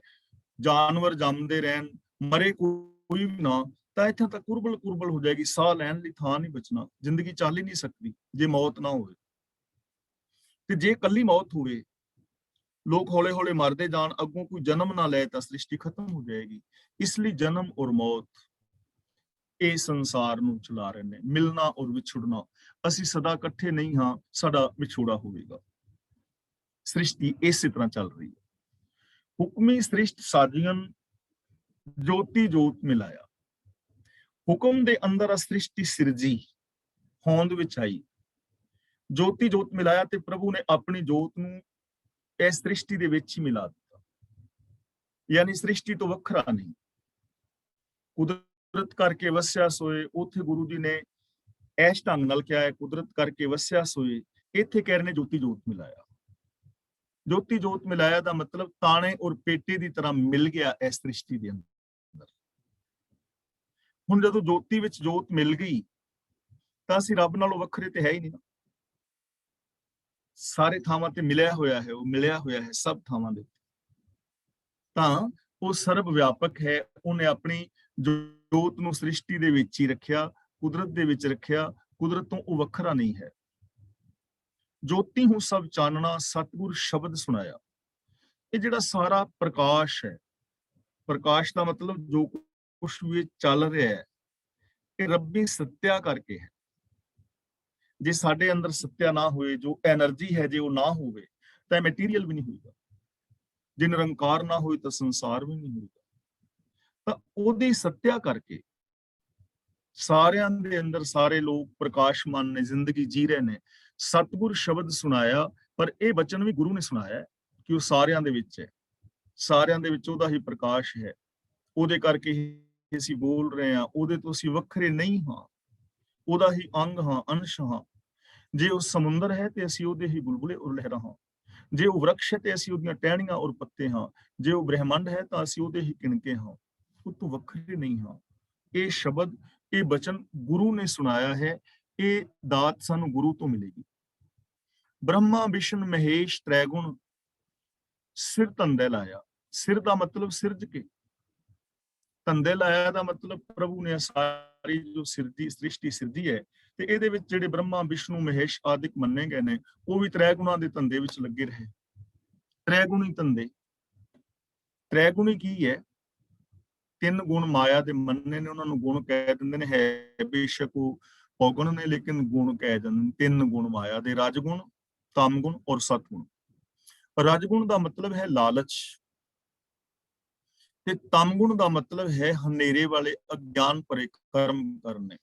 ਜਾਨਵਰ ਜੰਮਦੇ ਰਹਿਣ, ਮਰੇ ਕੋਈ ਵੀ ਨਾ, ਤਾਂ ਇੱਥੇ ਤਾਂ ਕੁਰਬਲ ਕੁਰਬਲ ਹੋ ਜਾਏਗੀ, ਸਾਹ ਲੈਣ ਲਈ ਥਾਂ ਨਹੀਂ ਬਚਣਾ, ਜ਼ਿੰਦਗੀ ਚੱਲ ਹੀ ਨਹੀਂ ਸਕਦੀ ਜੇ ਮੌਤ ਨਾ ਹੋਵੇ। ਤੇ ਜੇ ਕੱਲੀ ਮੌਤ ਹੋਵੇ, ਲੋਕ ਹੌਲੇ ਹੌਲੇ ਮਰਦੇ ਜਾਣ, ਅੱਗੋਂ ਕੋਈ ਜਨਮ ਨਾ ਲੈ, ਤਾਂ ਸ੍ਰਿਸ਼ਟੀ ਖਤਮ ਹੋ ਜਾਏਗੀ। ਇਸ ਲਈ ਜਨਮ ਔਰ ਮੌਤ ਇਹ ਸੰਸਾਰ ਨੂੰ ਚਲਾ ਰਹੇ ਨੇ, ਮਿਲਣਾ ਔਰ ਵਿਛੜਨਾ। ਅਸੀਂ ਸਦਾ ਇਕੱਠੇ ਨਹੀਂ ਹਾਂ, ਸਾਡਾ ਵਿਛੋੜਾ ਹੋਵੇਗਾ। ਸ੍ਰਿਸ਼ਟੀ ਇਸੇ ਤਰ੍ਹਾਂ ਚੱਲ ਰਹੀ ਹੈ। ਹੁਕਮੀ ਸ੍ਰਿਸ਼ਟ ਸਾਜੀਆਂ, ਜੋਤੀ ਜੋਤ ਮਿਲਾਇਆ। ਹੁਕਮ ਦੇ ਅੰਦਰ ਸ੍ਰਿਸ਼ਟੀ ਸਿਰਜੀ, ਹੋਂਦ ਵਿੱਚ ਆਈ, ਜੋਤੀ ਜੋਤ ਮਿਲਾਇਆ, ਤੇ ਪ੍ਰਭੂ ਨੇ ਆਪਣੀ ਜੋਤ ਨੂੰ ਇਸ ਸ੍ਰਿਸ਼ਟੀ ਦੇ ਵਿੱਚ ਹੀ ਮਿਲਾ ਦਿੱਤਾ। ਯਾਨੀ ਸ੍ਰਿਸ਼ਟੀ ਤੋਂ ਵੱਖਰਾ ਨਹੀਂ, ਕੁਦਰਤ ਕਰਕੇ ਵਸਿਆ ਸੋਏ। ਉੱਥੇ ਗੁਰੂ ਜੀ ਨੇ ਇਸ ਢੰਗ ਨਾਲ ਕਿਹਾ ਹੈ, ਕੁਦਰਤ ਕਰਕੇ ਵਸਿਆ ਸੋਏ। ਇੱਥੇ ਕਹਿ ਰਹੇ ਨੇ ਜੋਤੀ ਜੋਤ ਮਿਲਾਇਆ। ਜੋਤੀ ਜੋਤ ਮਿਲਾਇਆ ਦਾ ਮਤਲਬ ਤਾਣੇ ਔਰ ਪੇਟੇ ਦੀ ਤਰ੍ਹਾਂ ਮਿਲ ਗਿਆ ਇਸ ਸ੍ਰਿਸ਼ਟੀ ਦੇ ਅੰਦਰ। ਹੁਣ ਜਦੋਂ ਜੋਤੀ ਵਿੱਚ ਜੋਤ ਮਿਲ ਗਈ ਤਾਂ ਅਸੀਂ ਰੱਬ ਨਾਲੋਂ ਵੱਖਰੇ ਤੇ ਹੈ ਹੀ ਨਹੀਂ। ਸਾਰੇ ਥਾਵਾਂ ਤੇ ਮਿਲਿਆ ਹੋਇਆ ਹੈ, ਉਹ ਮਿਲਿਆ ਹੋਇਆ ਹੈ ਸਭ ਥਾਵਾਂ ਦੇ। ਤਾਂ ਉਹ ਸਰਬ ਵਿਆਪਕ ਹੈ। ਉਹਨੇ ਆਪਣੀ ਜੋਤ ਨੂੰ ਸ੍ਰਿਸ਼ਟੀ ਦੇ ਵਿੱਚ ਹੀ ਰੱਖਿਆ, ਕੁਦਰਤ ਦੇ ਵਿੱਚ ਰੱਖਿਆ। ਕੁਦਰਤ ਤੋਂ ਉਹ ਵੱਖਰਾ ਨਹੀਂ ਹੈ। ਜੋਤੀ ਹੂੰ ਸਭ ਚਾਨਣਾ, ਸਤਿਗੁਰ ਸ਼ਬਦ ਸੁਣਾਇਆ। ਇਹ ਜਿਹੜਾ ਸਾਰਾ ਪ੍ਰਕਾਸ਼ ਹੈ, ਪ੍ਰਕਾਸ਼ ਦਾ ਮਤਲਬ ਜੋ ਕੁਛ ਵੀ ਚੱਲ ਰਿਹਾ ਹੈ, ਇਹ ਰੱਬੀ ਸੱਤਿਆ ਕਰਕੇ ਹੈ। ਜੇ ਸਾਡੇ ਅੰਦਰ ਸੱਤਿਆ ਨਾ ਹੋਏ, ਜੋ ਐਨਰਜੀ ਹੈ ਜੇ ਉਹ ਨਾ ਹੋਵੇ, ਤਾਂ ਮਟੀਰੀਅਲ ਵੀ ਨਹੀਂ ਹੋਏਗਾ। ਜੇ ਨਿਰੰਕਾਰ ਨਾ ਹੋਏ ਤਾਂ ਸੰਸਾਰ ਵੀ ਨਹੀਂ ਹੋਏਗਾ। ਤਾਂ ਉਹਦੀ ਸੱਤਿਆ ਕਰਕੇ ਸਾਰਿਆਂ ਦੇ ਅੰਦਰ ਸਾਰੇ ਲੋਕ ਪ੍ਰਕਾਸ਼ਮਾਨ ਨੇ, ਜ਼ਿੰਦਗੀ ਜੀ ਰਹੇ ਨੇ। ਸਤਿਗੁਰ ਸ਼ਬਦ ਸੁਣਾਇਆ, ਪਰ ਇਹ ਬਚਨ ਵੀ ਗੁਰੂ ਨੇ ਸੁਣਾਇਆ ਕਿ ਉਹ ਸਾਰਿਆਂ ਦੇ ਵਿੱਚ ਹੈ, ਸਾਰਿਆਂ ਦੇ ਵਿੱਚ ਉਹਦਾ ਹੀ ਪ੍ਰਕਾਸ਼ ਹੈ। ਉਹਦੇ ਕਰਕੇ ਹੀ ਅਸੀਂ ਬੋਲ ਰਹੇ ਹਾਂ, ਉਹਦੇ ਤੋਂ ਅਸੀਂ ਵੱਖਰੇ ਨਹੀਂ ਹਾਂ, ਉਹਦਾ ਹੀ ਅੰਗ ਹਾਂ, ਅੰਸ਼ ਹਾਂ। ਜੇ ਉਹ ਸਮੁੰਦਰ ਹੈ ਤੇ ਅਸੀਂ ਉਹਦੇ ਹੀ ਬੁਲਬੁਲੇ ਔਰ ਲਹਿਰਾਂ ਹਾਂ। ਜੇ ਉਹ ਵਰਕਸ਼ ਹੈ ਤੇ ਅਸੀਂ ਉਹਦੀਆਂ ਟਹਿਣੀਆਂ ਔਰ ਪੱਤੇ ਹਾਂ। ਜੇ ਉਹ ਬ੍ਰਹਿਮੰਡ ਹੈ ਤਾਂ ਅਸੀਂ ਉਹਦੇ ਹੀ ਕਿਣਕੇ ਹਾਂ, ਉਹ ਤੋਂ ਵੱਖਰੇ ਨਹੀਂ ਹਾਂ। ਇਹ ਸ਼ਬਦ ਇਹ ਬਚਨ ਗੁਰੂ ਨੇ ਸੁਣਾਇਆ ਹੈ, ਇਹ ਦਾਤ ਸਾਨੂੰ ਗੁਰੂ ਤੋਂ ਮਿਲੇਗੀ। ਬ੍ਰਹਮਾ ਵਿਸ਼ਨ ਮਹੇਸ਼ ਤ੍ਰੈਗੁਣ ਸਿਰ ਧੰਦੇ ਲਾਇਆ। ਸਿਰ ਦਾ ਮਤਲਬ ਸਿਰਜ ਕੇ, ਧੰਦੇ ਲਾਇਆ ਦਾ ਮਤਲਬ ਪ੍ਰਭੂ ਨੇ ਸਾਰੀ ਜੋ ਸ੍ਰਿਸ਼ਟੀ ਸਿਰਜੀ ਹੈ, ਤੇ ਇਹਦੇ ਵਿੱਚ ਜਿਹੜੇ ਬ੍ਰਹਮਾ ਵਿਸ਼ਨੂੰ ਮਹੇਸ਼ ਆਦਿਕ ਮੰਨੇ ਗਏ ਨੇ, ਉਹ ਵੀ ਤ੍ਰੈ ਗੁਣਾਂ ਦੇ ਧੰਦੇ ਵਿੱਚ ਲੱਗੇ ਰਹੇ। ਤ੍ਰੈਗੁਣੀ ਧੰਦੇ, ਤ੍ਰੈਗੁਣੀ ਕੀ ਹੈ? ਤਿੰਨ ਗੁਣ ਮਾਇਆ ਦੇ ਮੰਨੇ ਨੇ, ਉਹਨਾਂ ਨੂੰ ਗੁਣ ਕਹਿ ਦਿੰਦੇ ਨੇ, ਹੈ ਬੇਸ਼ੱਕ ਉਹ ਔਗੁਣ ਨੇ ਲੇਕਿਨ ਗੁਣ ਕਹਿ ਦਿੰਦੇ ਨੇ। ਤਿੰਨ ਗੁਣ ਮਾਇਆ ਦੇ, ਰਜਗੁਣ, ਤਮਗੁਣ ਔਰ ਸਤਗੁਣ। ਰਜਗੁਣ ਦਾ ਮਤਲਬ ਹੈ ਲਾਲਚ, ਤੇ ਤਮਗੁਣ ਦਾ ਮਤਲਬ ਹੈ ਹਨੇਰੇ ਵਾਲੇ ਅਗਿਆਨ ਭਰੇ ਕਰਮ ਕਰਨੇ,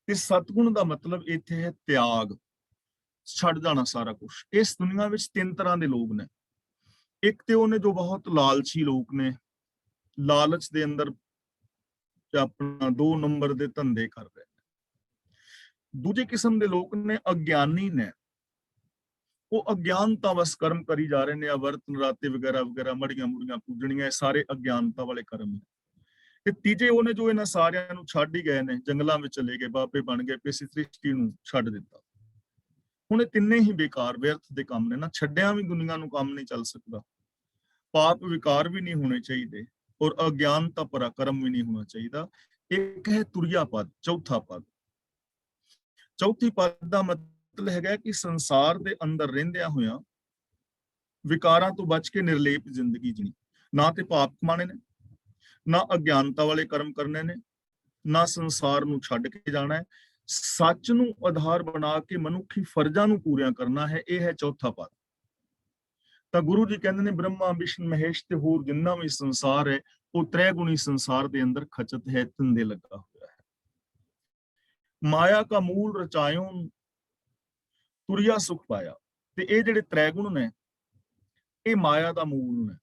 ਤੇ ਸਤਗੁਣ ਦਾ ਮਤਲਬ ਇੱਥੇ ਹੈ ਤਿਆਗ, ਛੱਡ ਜਾਣਾ ਸਾਰਾ ਕੁਝ। ਇਸ ਦੁਨੀਆ ਵਿੱਚ ਤਿੰਨ ਤਰ੍ਹਾਂ ਦੇ ਲੋਕ ਨੇ। ਇੱਕ ਤੇ ਉਹਨੇ ਜੋ ਬਹੁਤ ਲਾਲਚੀ ਲੋਕ ਨੇ, ਲਾਲਚ ਦੇ ਅੰਦਰ ਆਪਣਾ 2 ਨੰਬਰ ਦੇ ਧੰਦੇ ਕਰ ਰਹੇ ਨੇ। ਦੂਜੇ ਕਿਸਮ ਦੇ ਲੋਕ ਨੇ ਅਗਿਆਨੀ ਨੇ, ਉਹ ਅਗਿਆਨਤਾ ਵਸ ਕਰਮ ਕਰੀ ਜਾ ਰਹੇ ਨੇ, ਅਵਰਤ ਨਰਾਤੇ ਵਗੈਰਾ ਵਗੈਰਾ, ਮੜੀਆਂ ਮੁੜੀਆਂ ਪੂਜਣੀਆਂ, ਇਹ ਸਾਰੇ ਅਗਿਆਨਤਾ ਵਾਲੇ ਕਰਮ ਨੇ। ਤੇ ਤੀਜੇ ਉਹਨੇ ਜੋ ਇਹਨਾਂ ਸਾਰਿਆਂ ਨੂੰ ਛੱਡ ਹੀ ਗਏ ਨੇ, ਜੰਗਲਾਂ ਵਿੱਚ ਚਲੇ ਗਏ, ਬਾਬੇ ਬਣ ਗਏ, ਇਸ ਸ੍ਰਿਸ਼ਟੀ ਨੂੰ ਛੱਡ ਦਿੱਤਾ। ਹੁਣ ਇਹ ਤਿੰਨੇ ਹੀ ਬੇਕਾਰ ਵਿਅਰਥ ਦੇ ਕੰਮ ਨੇ ਨਾ। ਛੱਡਿਆ ਵੀ ਦੁਨੀਆ ਨੂੰ ਕੰਮ ਨਹੀਂ ਚੱਲ ਸਕਦਾ, ਪਾਪ ਵਿਕਾਰ ਵੀ ਨਹੀਂ ਹੋਣੇ ਚਾਹੀਦੇ, ਔਰ ਅਗਿਆਨਤਾ ਭਰਾ ਕਰਮ ਵੀ ਨਹੀਂ ਹੋਣਾ ਚਾਹੀਦਾ। ਇੱਕ ਹੈ ਤੁਰਿਆ ਪਦ, ਚੌਥਾ ਪਦ। ਚੌਥੀ ਪਦ ਦਾ ਮਤਲਬ ਹੈਗਾ ਕਿ ਸੰਸਾਰ ਦੇ ਅੰਦਰ ਰਹਿੰਦਿਆਂ ਹੋਇਆਂ ਵਿਕਾਰਾਂ ਤੋਂ ਬਚ ਕੇ ਨਿਰਲੇਪ ਜ਼ਿੰਦਗੀ ਜੀਣੀ। ਨਾ ਤੇ ਪਾਪ ਕਮਾਣੇ ਨੇ, ਨਾ ਅਗਿਆਨਤਾ ਵਾਲੇ ਕਰਮ ਕਰਨੇ ਨੇ, ਨਾ ਸੰਸਾਰ ਨੂੰ ਛੱਡ ਕੇ ਜਾਣਾ ਹੈ। ਸੱਚ ਨੂੰ ਆਧਾਰ ਬਣਾ ਕੇ ਮਨੁੱਖੀ ਫਰਜ਼ਾਂ ਨੂੰ ਪੂਰੀਆਂ ਕਰਨਾ ਹੈ। ਇਹ ਹੈ ਚੌਥਾ ਪਦ। ਤਾਂ ਗੁਰੂ ਜੀ ਕਹਿੰਦੇ ਨੇ ਬ੍ਰਹਮਾ ਵਿਸ਼ਨ ਮਹੇਸ਼ ਤੇ ਹੋਰ ਜਿੰਨਾ ਵੀ ਸੰਸਾਰ ਹੈ, ਉਹ ਤ੍ਰੈਗੁਣੀ ਸੰਸਾਰ ਦੇ ਅੰਦਰ ਖਚਤ ਹੈ, ਧੰਦੇ ਲੱਗਾ ਹੋਇਆ ਹੈ। ਮਾਇਆ ਕਾ ਮੂਲ ਰਚਾਇਓ ਤੁਰਿਆ ਸੁਖ ਪਾਇਆ। ਤੇ ਇਹ ਜਿਹੜੇ ਤ੍ਰੈਗੁਣ ਨੇ, ਇਹ ਮਾਇਆ ਦਾ ਮੂਲ ਨੇ।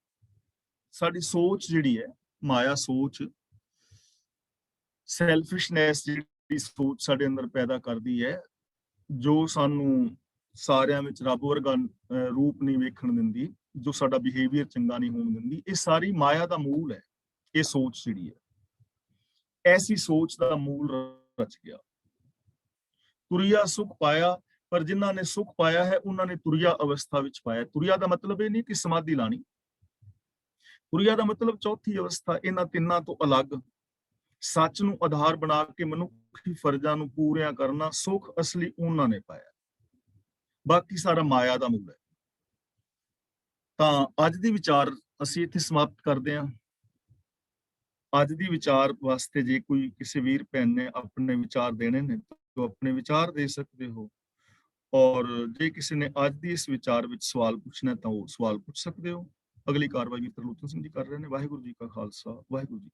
ਸਾਡੀ ਸੋਚ ਜਿਹੜੀ ਹੈ, ਮਾਇਆ ਸੋਚ, ਸੈਲਫਿਸ਼ਨੈਸ ਜਿਹੜੀ ਸੋਚ ਸਾਡੇ ਅੰਦਰ ਪੈਦਾ ਕਰਦੀ ਹੈ, ਜੋ ਸਾਨੂੰ ਸਾਰਿਆਂ ਵਿੱਚ ਰੱਬ ਵਰਗਾ ਰੂਪ ਨਹੀਂ ਵੇਖਣ ਦਿੰਦੀ, ਜੋ ਸਾਡਾ ਬਿਹੇਵੀਅਰ ਚੰਗਾ ਨਹੀਂ ਹੋਣ ਦਿੰਦੀ, ਇਹ ਸਾਰੀ ਮਾਇਆ ਦਾ ਮੂਲ ਹੈ। ਇਹ ਸੋਚ ਜਿਹੜੀ ਹੈ, ਐਸੀ ਸੋਚ ਦਾ ਮੂਲ ਰਚ ਗਿਆ। ਤੁਰਿਆ ਸੁਖ ਪਾਇਆ, ਪਰ ਜਿਨ੍ਹਾਂ ਨੇ ਸੁਖ ਪਾਇਆ ਹੈ ਉਹਨਾਂ ਨੇ ਤੁਰਿਆ ਅਵਸਥਾ ਵਿੱਚ ਪਾਇਆ। ਤੁਰਿਆ ਦਾ ਮਤਲਬ ਇਹ ਨਹੀਂ ਕਿ ਸਮਾਧੀ ਲਾਣੀ, ਤੁਰਿਆ ਦਾ ਮਤਲਬ ਚੌਥੀ ਅਵਸਥਾ, ਇਹਨਾਂ ਤਿੰਨਾਂ ਤੋਂ ਅਲੱਗ, ਸੱਚ ਨੂੰ ਆਧਾਰ ਬਣਾ ਕੇ ਮਨੁੱਖੀ ਫਰਜ਼ਾਂ ਨੂੰ ਪੂਰੀਆਂ ਕਰਨਾ। ਸੁਖ ਅਸਲੀ ਉਹਨਾਂ ਨੇ ਪਾਇਆ, ਬਾਕੀ ਸਾਰਾ ਮਾਇਆ ਦਾ ਮੂਲ ਹੈ। ਤਾਂ ਅੱਜ ਦੀ ਵਿਚਾਰ ਅਸੀਂ ਇੱਥੇ ਸਮਾਪਤ ਕਰਦੇ ਹਾਂ। ਅੱਜ ਦੀ ਵਿਚਾਰ ਵਾਸਤੇ ਜੇ ਕੋਈ ਕਿਸੇ ਵੀਰ ਭੈਣ ਨੇ ਆਪਣੇ ਵਿਚਾਰ ਦੇਣੇ ਨੇ ਤਾਂ ਆਪਣੇ ਵਿਚਾਰ ਦੇ ਸਕਦੇ ਹੋ, ਔਰ ਜੇ ਕਿਸੇ ਨੇ ਅੱਜ ਦੀ ਇਸ ਵਿਚਾਰ ਵਿੱਚ ਸਵਾਲ ਪੁੱਛਣਾ ਤਾਂ ਉਹ ਸਵਾਲ ਪੁੱਛ ਸਕਦੇ ਹੋ। ਅਗਲੀ ਕਾਰਵਾਈ ਤਰਲੋਚਨ ਸਿੰਘ ਜੀ ਕਰ ਰਹੇ ਨੇ। ਵਾਹਿਗੁਰੂ ਜੀ ਕਾ ਖਾਲਸਾ, ਵਾਹਿਗੁਰੂ ਜੀ